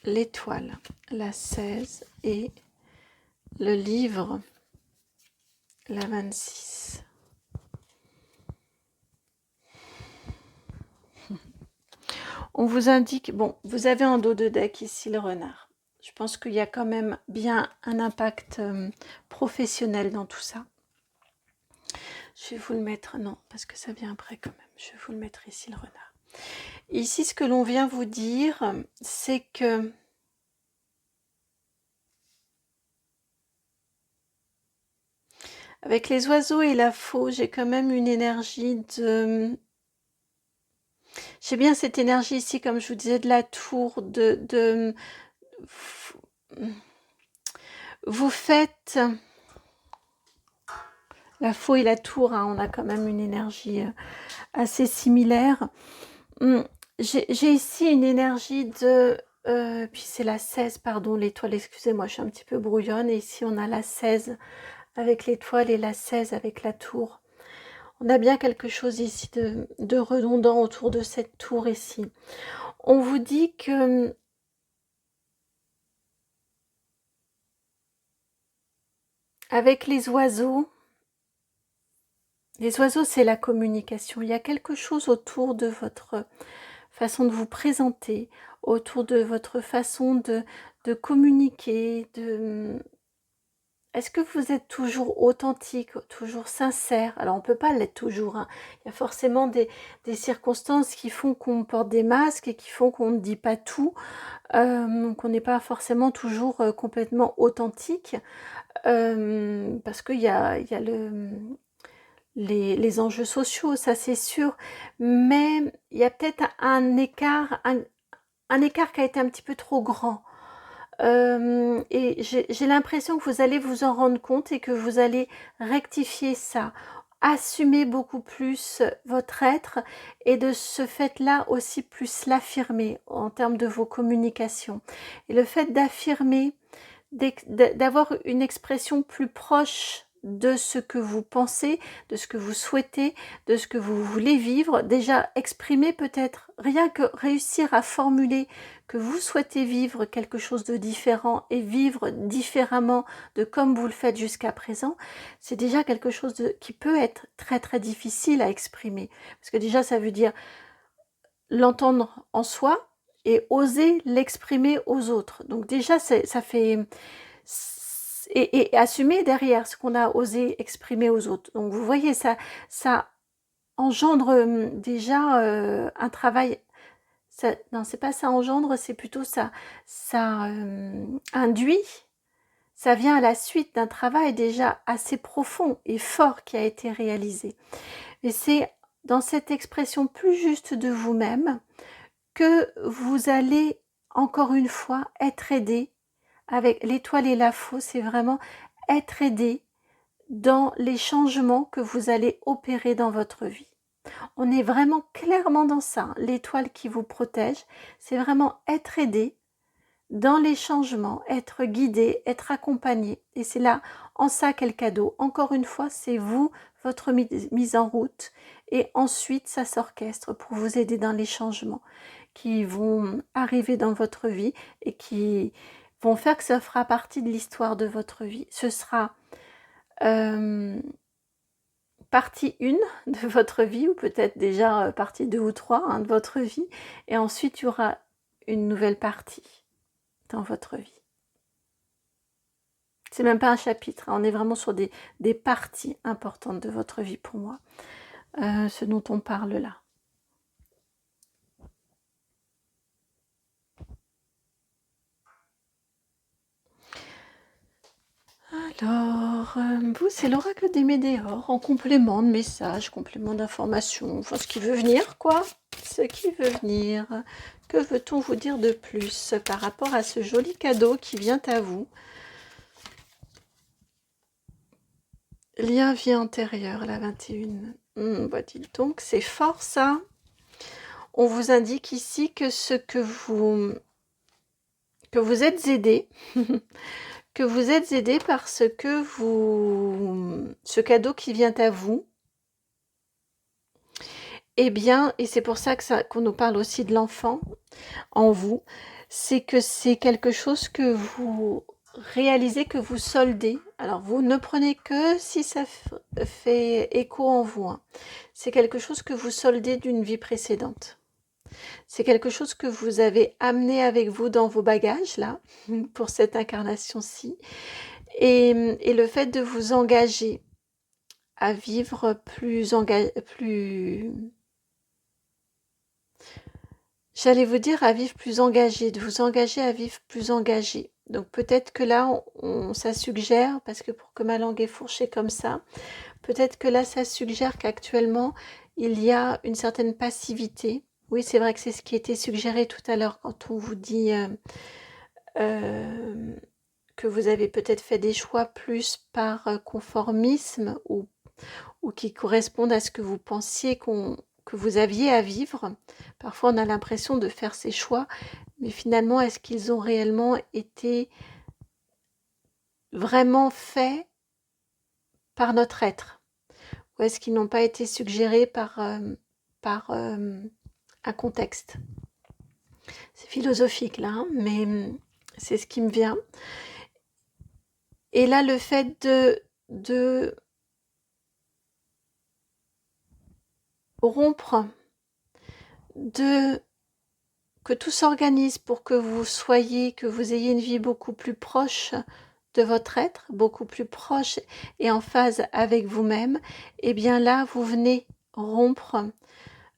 L'étoile, la 16. Et le livre, la 26. On vous indique, bon, vous avez en dos de deck ici le renard. Je pense qu'il y a quand même bien un impact professionnel dans tout ça. Je vais vous le mettre, non, parce que ça vient après quand même. Je vais vous le mettre ici le renard. Ici, ce que l'on vient vous dire, c'est que avec les oiseaux et la faux, j'ai quand même une énergie de... J'ai bien cette énergie ici, comme je vous disais, de la tour, Vous faites... La faux et la tour, hein, on a quand même une énergie assez similaire. J'ai ici une énergie de... puis c'est la 16, pardon, l'étoile, excusez-moi, je suis un petit peu brouillonne. Et ici, on a la 16 avec l'étoile et la 16 avec la tour. On a bien quelque chose ici de redondant autour de cette tour ici. On vous dit que avec les oiseaux, Les oiseaux, c'est la communication. Il y a quelque chose autour de votre façon de vous présenter, autour de votre façon de communiquer, Est-ce que vous êtes toujours authentique, toujours sincère? Alors on ne peut pas l'être toujours, hein. Il y a forcément des circonstances qui font qu'on porte des masques et qui font qu'on ne dit pas tout, qu'on n'est pas forcément toujours complètement authentique, parce qu'il y a les enjeux sociaux, ça c'est sûr, mais il y a peut-être un écart qui a été un petit peu trop grand. Et j'ai l'impression que vous allez vous en rendre compte et que vous allez rectifier ça, assumer beaucoup plus votre être et de ce fait-là aussi plus l'affirmer en termes de vos communications. Et le fait d'affirmer, d'avoir une expression plus proche de ce que vous pensez, de ce que vous souhaitez, de ce que vous voulez vivre, déjà exprimer peut-être, rien que réussir à formuler que vous souhaitez vivre quelque chose de différent et vivre différemment de comme vous le faites jusqu'à présent, c'est déjà quelque chose qui peut être très très difficile à exprimer. Parce que déjà ça veut dire l'entendre en soi et oser l'exprimer aux autres. Donc déjà ça fait et assumer derrière ce qu'on a osé exprimer aux autres. Donc vous voyez, ça engendre déjà un travail. Non, c'est pas ça engendre, c'est plutôt ça induit. Ça vient à la suite d'un travail déjà assez profond et fort qui a été réalisé. Et c'est dans cette expression plus juste de vous-même que vous allez encore une fois être aidé avec l'étoile et la faux, c'est vraiment être aidé dans les changements que vous allez opérer dans votre vie. On est vraiment clairement dans ça. L'étoile qui vous protège, c'est vraiment être aidé dans les changements, être guidé, être accompagné. Et c'est là, en ça, quel cadeau. Encore une fois, c'est vous, votre mise en route. Et ensuite, ça s'orchestre pour vous aider dans les changements qui vont arriver dans votre vie et qui vont faire que ça fera partie de l'histoire de votre vie. Ce sera partie 1 de votre vie, ou peut-être déjà partie 2 ou 3 hein, de votre vie. Et ensuite, il y aura une nouvelle partie dans votre vie. C'est même pas un chapitre, hein, on est vraiment sur des parties importantes de votre vie pour moi, ce dont on parle là. Alors, vous, c'est l'oracle des Médéors, en complément de messages, complément d'informations, enfin ce qui veut venir, quoi. Ce qui veut venir. Que veut-on vous dire de plus par rapport à ce joli cadeau qui vient à vous? Lien vie antérieure, la 21. Bah dites donc, c'est fort ça. On vous indique ici que que vous êtes aidé, que vous êtes aidé parce que ce cadeau qui vient à vous, eh bien, et c'est pour ça qu'on nous parle aussi de l'enfant en vous, c'est que c'est quelque chose que vous réalisez, que vous soldez. Alors, vous ne prenez que si ça fait écho en vous, hein. C'est quelque chose que vous soldez d'une vie précédente. C'est quelque chose que vous avez amené avec vous dans vos bagages, là, pour cette incarnation-ci. Et le fait de vous engager à vivre j'allais vous dire à vivre plus engagé, de vous engager à vivre plus engagé. Donc peut-être que là, ça suggère, parce que pour que ma langue est fourchée comme ça, peut-être que là, ça suggère qu'actuellement, il y a une certaine passivité. Oui, c'est vrai que c'est ce qui était suggéré tout à l'heure quand on vous dit que vous avez peut-être fait des choix plus par conformisme ou qui correspondent à ce que vous pensiez que vous aviez à vivre. Parfois, on a l'impression de faire ces choix, mais finalement, est-ce qu'ils ont réellement été vraiment faits par notre être? Ou est-ce qu'ils n'ont pas été suggérés par un contexte? C'est philosophique là, hein, mais c'est ce qui me vient. Et là, le fait de rompre, que tout s'organise pour que vous ayez une vie beaucoup plus proche de votre être, beaucoup plus proche et en phase avec vous-même, et bien là, vous venez rompre,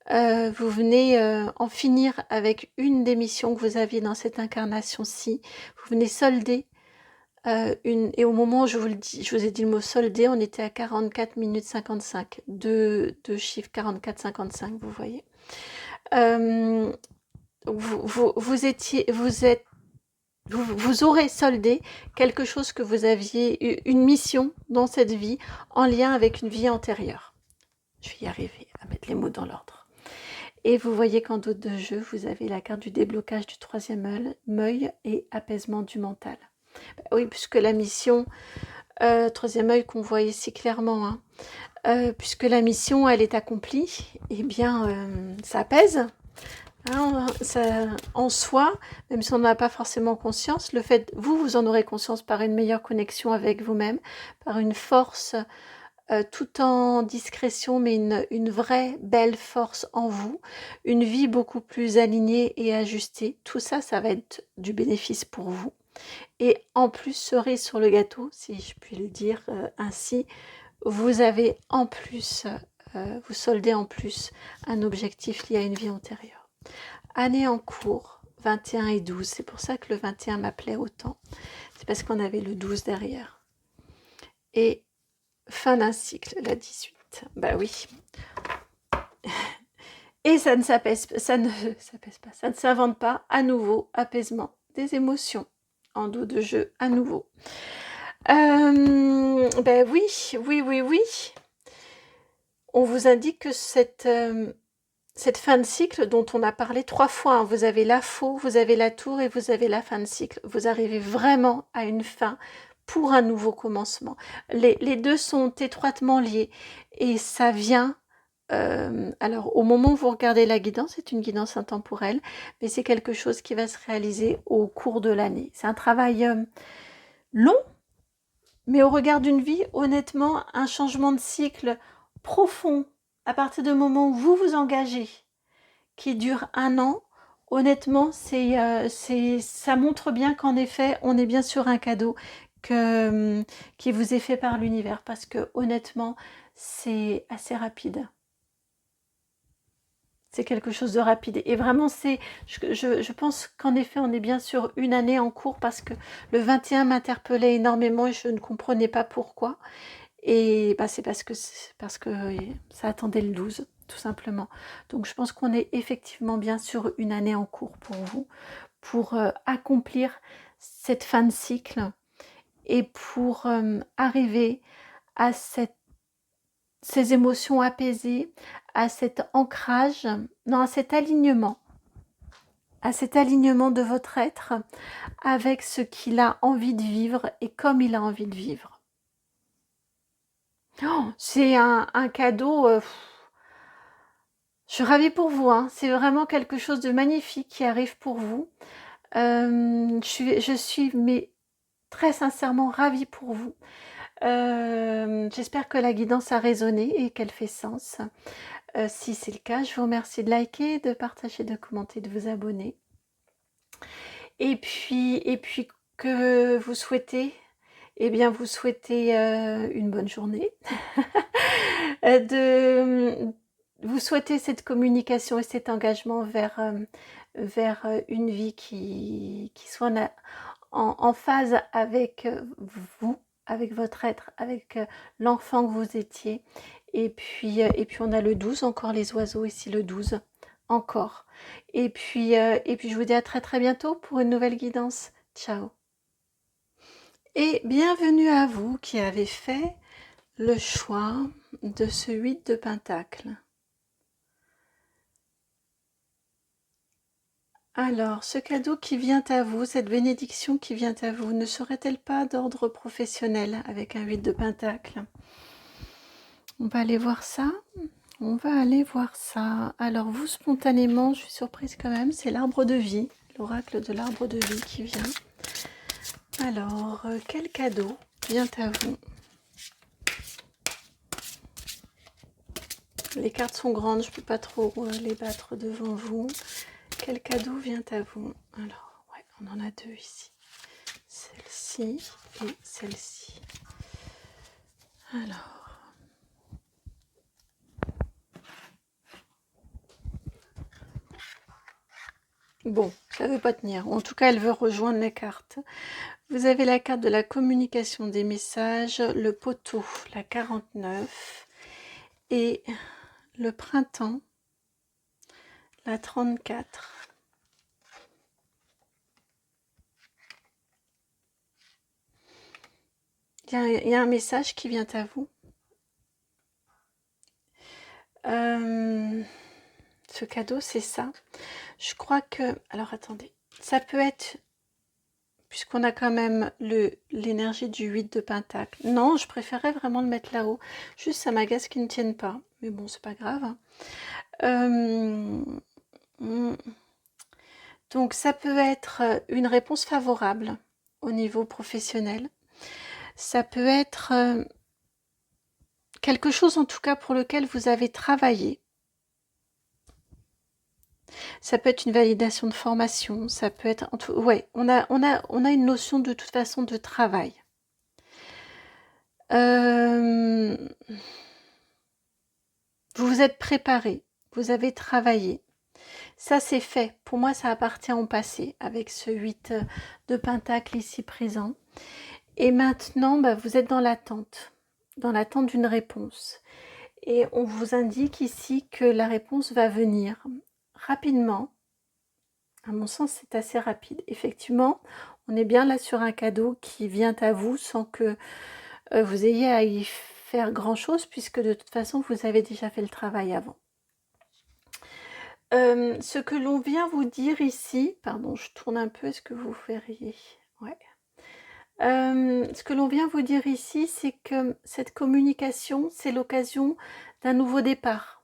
vous venez en finir avec une des missions que vous aviez dans cette incarnation-ci. Vous venez solder et au moment où je vous ai dit le mot solder, on était à 44 minutes 55, deux chiffres 44-55, vous voyez. Vous aurez soldé quelque chose que vous aviez, une mission dans cette vie en lien avec une vie antérieure. Je vais y arriver à mettre les mots dans l'ordre. Et vous voyez qu'en dos de jeu, vous avez la carte du déblocage du troisième œil et apaisement du mental. Oui, puisque la mission, troisième œil qu'on voit ici clairement, hein, puisque la mission, elle est accomplie, eh bien, ça apaise. Hein, ça, en soi, même si on n'a pas forcément conscience, le fait, vous en aurez conscience par une meilleure connexion avec vous-même, par une force tout en discrétion, mais une vraie belle force en vous, une vie beaucoup plus alignée et ajustée. Tout ça, ça va être du bénéfice pour vous. Et en plus, cerise sur le gâteau, si je puis le dire ainsi, vous avez en plus, vous soldez en plus un objectif lié à une vie antérieure. Année en cours, 21 et 12, c'est pour ça que le 21 m'appelait autant. C'est parce qu'on avait le 12 derrière. Et fin d'un cycle, la 18. Bah oui. Et ça ne s'apaise pas, ça ne s'invente pas. À nouveau, apaisement des émotions. En dos de jeu, à nouveau. Ben oui. On vous indique que cette fin de cycle dont on a parlé 3 fois, hein, vous avez la faux, vous avez la tour et vous avez la fin de cycle. Vous arrivez vraiment à une fin pour un nouveau commencement. Les deux sont étroitement liés et ça vient... alors, au moment où vous regardez la guidance, c'est une guidance intemporelle, mais c'est quelque chose qui va se réaliser au cours de l'année. C'est un travail long, mais au regard d'une vie, honnêtement, un changement de cycle profond, à partir du moment où vous vous engagez, qui dure 1 an, honnêtement, ça montre bien qu'en effet, on est bien sur un cadeau qui vous est fait par l'univers, parce que honnêtement, c'est assez rapide. C'est quelque chose de rapide. Et vraiment, je pense qu'en effet, on est bien sur une année en cours, parce que le 21 m'interpellait énormément et je ne comprenais pas pourquoi. Et bah, c'est parce que ça attendait le 12, tout simplement. Donc je pense qu'on est effectivement bien sur une année en cours pour vous, pour accomplir cette fin de cycle et pour arriver à ces émotions apaisées, à cet ancrage, non, à cet alignement de votre être avec ce qu'il a envie de vivre et comme il a envie de vivre. Oh, c'est un cadeau, je suis ravie pour vous, hein. C'est vraiment quelque chose de magnifique qui arrive pour vous. Je suis mais très sincèrement ravie pour vous. J'espère que la guidance a résonné et qu'elle fait sens. Si c'est le cas, je vous remercie de liker, de partager, de commenter, de vous abonner. Et puis que vous souhaitez, eh bien vous souhaitez une bonne journée, vous souhaitez cette communication et cet engagement vers une vie qui soit en phase avec vous, avec votre être, avec l'enfant que vous étiez. Et puis on a le 12, encore les oiseaux ici, le 12, encore. Et puis je vous dis à très très bientôt pour une nouvelle guidance. Ciao. Et bienvenue à vous qui avez fait le choix de ce 8 de Pentacle. Alors, ce cadeau qui vient à vous, cette bénédiction qui vient à vous, ne serait-elle pas d'ordre professionnel avec un 8 de Pentacle? On va aller voir ça. Alors, vous, spontanément, je suis surprise quand même, c'est l'arbre de vie, l'oracle de l'arbre de vie qui vient. Alors, quel cadeau vient à vous? Les cartes sont grandes, je ne peux pas trop les battre devant vous. Quel cadeau vient à vous? Alors, ouais, on en a deux ici. Celle-ci et celle-ci. Alors. Bon, ça ne veut pas tenir. En tout cas, elle veut rejoindre les cartes. Vous avez la carte de la communication des messages, le poteau, la 49, et le printemps, la 34. Il y a un message qui vient à vous. Ce cadeau, c'est ça. Je crois que... Alors, attendez. Ça peut être... Puisqu'on a quand même l'énergie du 8 de pentacle. Non, je préférais vraiment le mettre là-haut. Juste, ça m'agace qu'il ne tienne pas. Mais bon, c'est pas grave. Donc, ça peut être une réponse favorable au niveau professionnel. Ça peut être quelque chose, en tout cas, pour lequel vous avez travaillé. Ça peut être une validation de formation, ça peut être... Ouais, on a une notion de toute façon de travail. Vous vous êtes préparé, vous avez travaillé. Ça, c'est fait. Pour moi, ça appartient au passé, avec ce 8 de pentacle ici présent. Et maintenant, vous êtes dans l'attente d'une réponse. Et on vous indique ici que la réponse va venir rapidement. À mon sens, c'est assez rapide. Effectivement, on est bien là sur un cadeau qui vient à vous sans que vous ayez à y faire grand-chose, puisque de toute façon, vous avez déjà fait le travail avant. Ce que l'on vient vous dire ici, pardon, je tourne un peu, est-ce que vous verriez? Ouais. Ce que l'on vient vous dire ici, c'est que cette communication, c'est l'occasion d'un nouveau départ.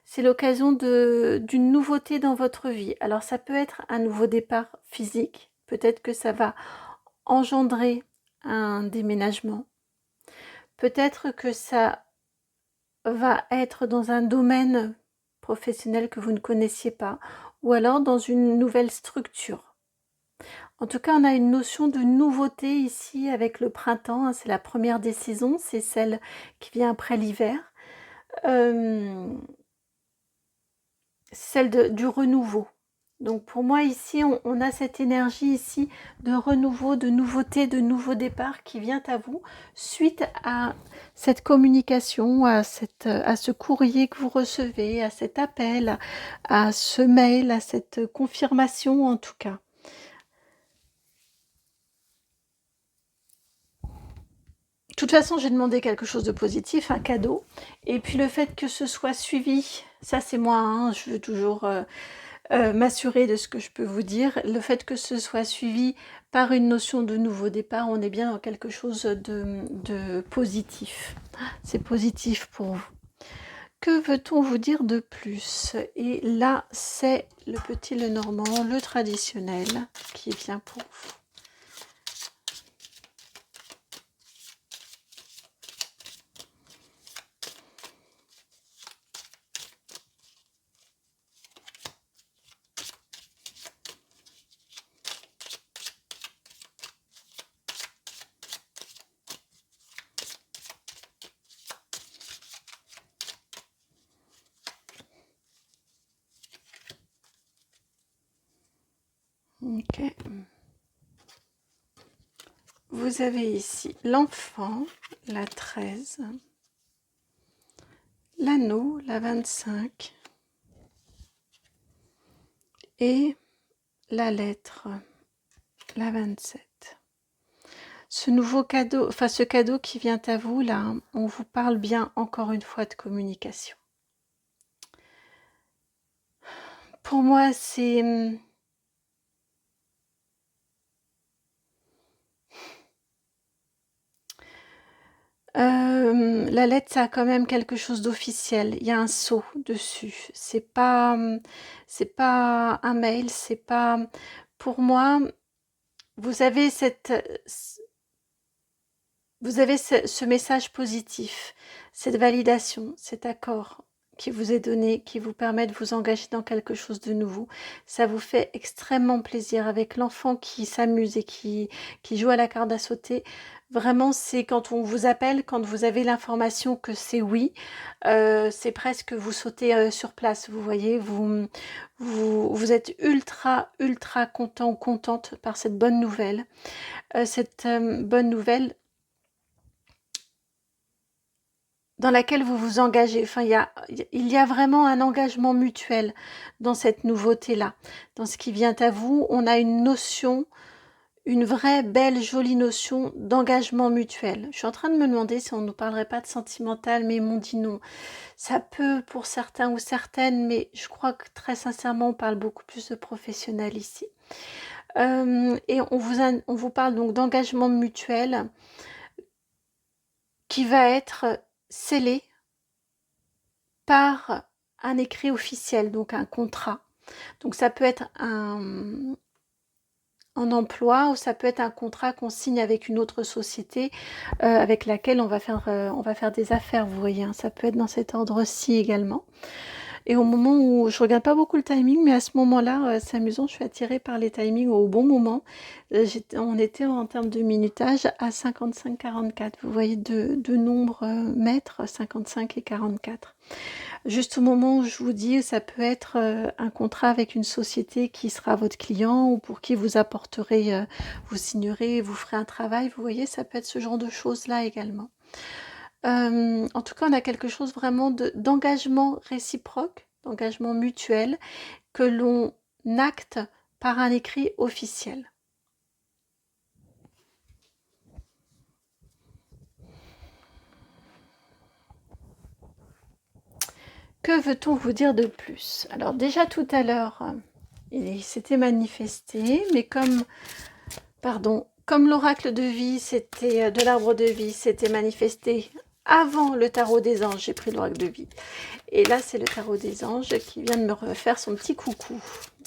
C'est l'occasion d'une nouveauté dans votre vie. Alors ça peut être un nouveau départ physique, peut-être que ça va engendrer un déménagement, peut-être que ça va être dans un domaine professionnel que vous ne connaissiez pas, ou alors dans une nouvelle structure. En tout cas, on a une notion de nouveauté ici avec le printemps, hein, c'est la première des saisons, c'est celle qui vient après l'hiver. Celle du renouveau. Donc pour moi ici, on a cette énergie ici de renouveau, de nouveauté, de nouveau départ qui vient à vous suite à cette communication, à ce courrier que vous recevez, à cet appel, à ce mail, à cette confirmation en tout cas. De toute façon, j'ai demandé quelque chose de positif, un cadeau. Et puis le fait que ce soit suivi, ça c'est moi, hein, je veux toujours m'assurer de ce que je peux vous dire. Le fait que ce soit suivi par une notion de nouveau départ, on est bien dans quelque chose de positif. C'est positif pour vous. Que veut-on vous dire de plus? Et là, c'est le petit Lenormand, le traditionnel, qui vient pour vous. Ok. Vous avez ici l'enfant, la 13, l'anneau, la 25, et la lettre, la 27. Ce nouveau cadeau, enfin ce cadeau qui vient à vous, là, on vous parle bien encore une fois de communication. Pour moi, c'est... la lettre, ça a quand même quelque chose d'officiel. Il y a un sceau dessus. C'est pas un mail. C'est pas. Pour moi, vous avez vous avez ce message positif, cette validation, cet accord qui vous est donné, qui vous permet de vous engager dans quelque chose de nouveau. Ça vous fait extrêmement plaisir avec l'enfant qui s'amuse et qui joue à la corde à sauter. Vraiment, c'est quand on vous appelle, quand vous avez l'information que c'est oui, c'est presque vous sautez sur place, vous voyez, vous êtes ultra, ultra content ou contente par cette bonne nouvelle. Cette bonne nouvelle dans laquelle vous vous engagez. Enfin, il y a vraiment un engagement mutuel dans cette nouveauté-là. Dans ce qui vient à vous, on a une notion, une vraie, belle, jolie notion d'engagement mutuel. Je suis en train de me demander si on ne nous parlerait pas de sentimental, mais ils m'ont dit non. Ça peut pour certains ou certaines, mais je crois que très sincèrement, on parle beaucoup plus de professionnel ici. Et on vous parle donc d'engagement mutuel qui va être scellé par un écrit officiel, donc un contrat. Donc ça peut être un emploi ou ça peut être un contrat qu'on signe avec une autre société avec laquelle on va faire des affaires, vous voyez, hein. Ça peut être dans cet ordre-ci également. Et au moment où, je regarde pas beaucoup le timing, mais à ce moment-là, c'est amusant, je suis attirée par les timings au bon moment. On était en termes de minutage à 55-44. Vous voyez deux nombres mètres, 55 et 44. Juste au moment où je vous dis, ça peut être un contrat avec une société qui sera votre client ou pour qui vous apporterez, vous signerez, vous ferez un travail. Vous voyez, ça peut être ce genre de choses-là également. En tout cas, on a quelque chose vraiment d'engagement réciproque, d'engagement mutuel, que l'on acte par un écrit officiel. Que veut-on vous dire de plus? Alors déjà tout à l'heure, il s'était manifesté, mais comme l'oracle de vie, c'était de l'arbre de vie, s'était manifesté avant le tarot des anges, j'ai pris l'oracle de vie. Et là, c'est le tarot des anges qui vient de me refaire son petit coucou.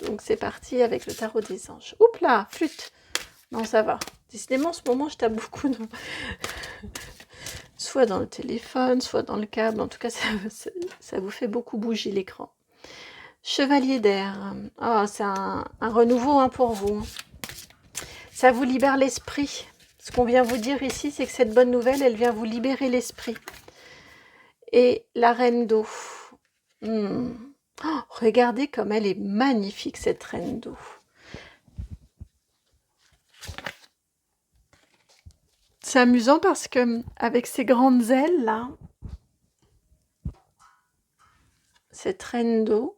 Donc c'est parti avec le tarot des anges. Oups là, flûte. Non, ça va. Décidément, en ce moment, je tape beaucoup soit dans le téléphone, soit dans le câble. En tout cas, ça vous fait beaucoup bouger l'écran. Chevalier d'air. Oh, c'est un renouveau pour vous. Ça vous libère l'esprit. Ce qu'on vient vous dire ici, c'est que cette bonne nouvelle, elle vient vous libérer l'esprit. Et la reine d'eau. Oh, regardez comme elle est magnifique, cette reine d'eau. C'est amusant parce que avec ses grandes ailes là, cette reine d'eau,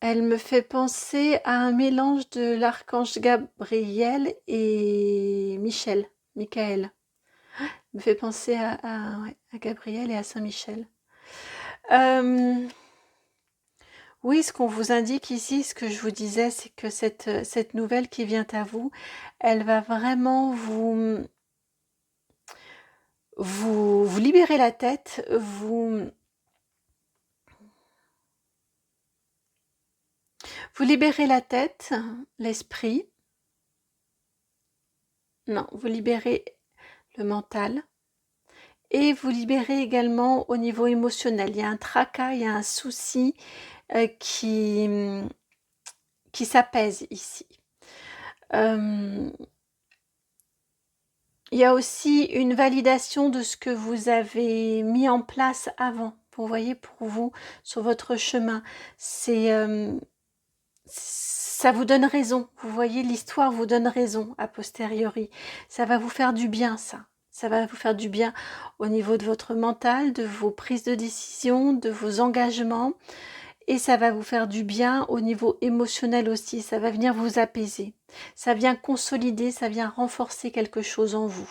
elle me fait penser à un mélange de l'archange Gabriel et Michael. Me fait penser à Gabriel et à Saint-Michel. Oui, ce qu'on vous indique ici, ce que je vous disais, c'est que cette nouvelle qui vient à vous, elle va vraiment vous libérer la tête, vous libérez la tête, l'esprit. Non, vous libérez le mental. Et vous libérez également au niveau émotionnel. Il y a un tracas, il y a un souci qui s'apaise ici. Il y a aussi une validation de ce que vous avez mis en place avant. Vous voyez, pour vous, sur votre chemin, ça vous donne raison. Vous voyez, l'histoire vous donne raison a posteriori. Ça va vous faire du bien, ça. Ça va vous faire du bien au niveau de votre mental, de vos prises de décision, de vos engagements. Et ça va vous faire du bien au niveau émotionnel aussi. Ça va venir vous apaiser. Ça vient consolider, ça vient renforcer quelque chose en vous.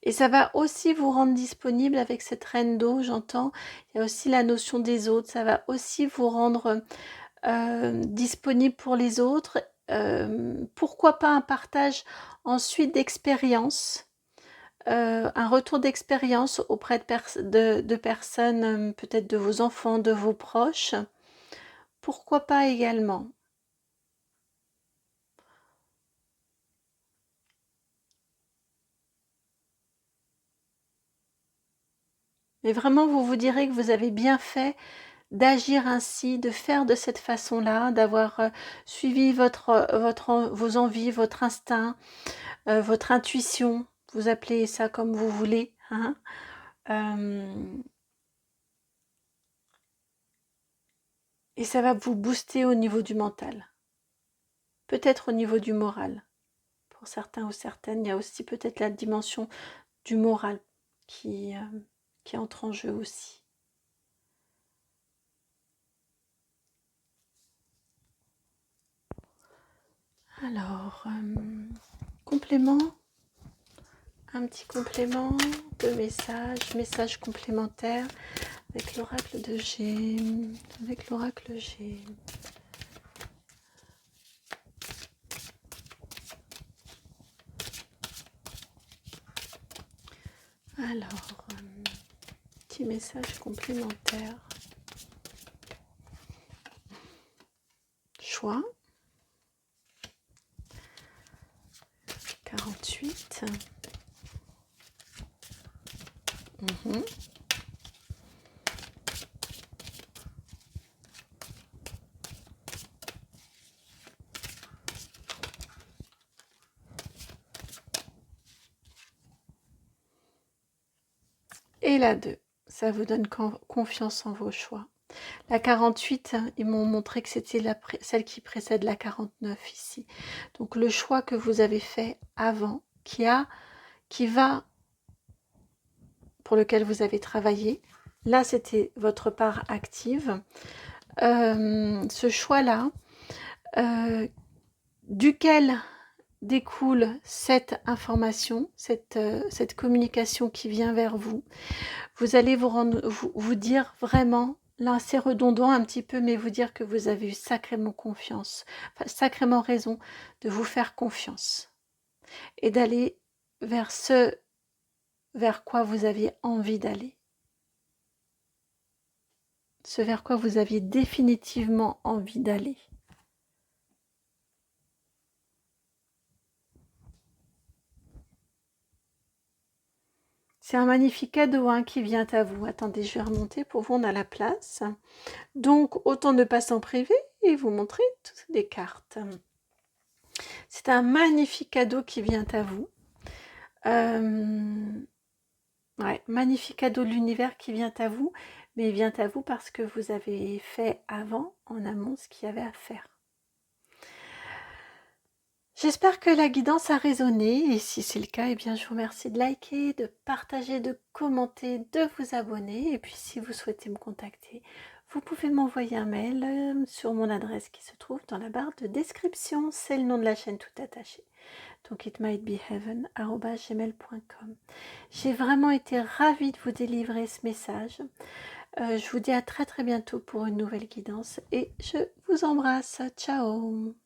Et ça va aussi vous rendre disponible avec cette reine d'eau, j'entends. Il y a aussi la notion des autres. Ça va aussi vous rendre disponible pour les autres. Pourquoi pas un partage ensuite d'expérience, un retour d'expérience auprès de personnes, peut-être de vos enfants, de vos proches. Pourquoi pas également. Mais vraiment, vous vous direz que vous avez bien fait d'agir ainsi, de faire de cette façon-là, d'avoir suivi vos envies, votre instinct, votre intuition, vous appelez ça comme vous voulez, hein. Et ça va vous booster au niveau du mental, peut-être au niveau du moral. Pour certains ou certaines, il y a aussi peut-être la dimension du moral qui entre en jeu aussi. Alors, complément, un petit complément de message complémentaire avec l'oracle de G, avec l'oracle G. Alors, petit message complémentaire. Choix. 48. Et la 2, ça vous donne confiance en vos choix. La 48, ils m'ont montré que c'était celle qui précède la 49 ici. Donc le choix que vous avez fait avant, pour lequel vous avez travaillé, là c'était votre part active. Ce choix-là, duquel découle cette information, cette communication qui vient vers vous, vous allez vous dire vraiment, là c'est redondant un petit peu, mais vous dire que vous avez eu sacrément confiance, enfin, sacrément raison de vous faire confiance et d'aller vers ce vers quoi vous aviez envie d'aller, ce vers quoi vous aviez définitivement envie d'aller. C'est un magnifique cadeau qui vient à vous. Attendez, je vais remonter. Pour vous, on a la place. Donc, autant ne pas s'en priver et vous montrer toutes les cartes. C'est un magnifique cadeau qui vient à vous. Ouais, magnifique cadeau de l'univers qui vient à vous. Mais il vient à vous parce que vous avez fait avant, en amont, ce qu'il y avait à faire. J'espère que la guidance a résonné et si c'est le cas, eh bien, je vous remercie de liker, de partager, de commenter, de vous abonner. Et puis si vous souhaitez me contacter, vous pouvez m'envoyer un mail sur mon adresse qui se trouve dans la barre de description. C'est le nom de la chaîne tout attaché. Donc itmightbeheaven@gmail.com. J'ai vraiment été ravie de vous délivrer ce message. Je vous dis à très très bientôt pour une nouvelle guidance et je vous embrasse. Ciao.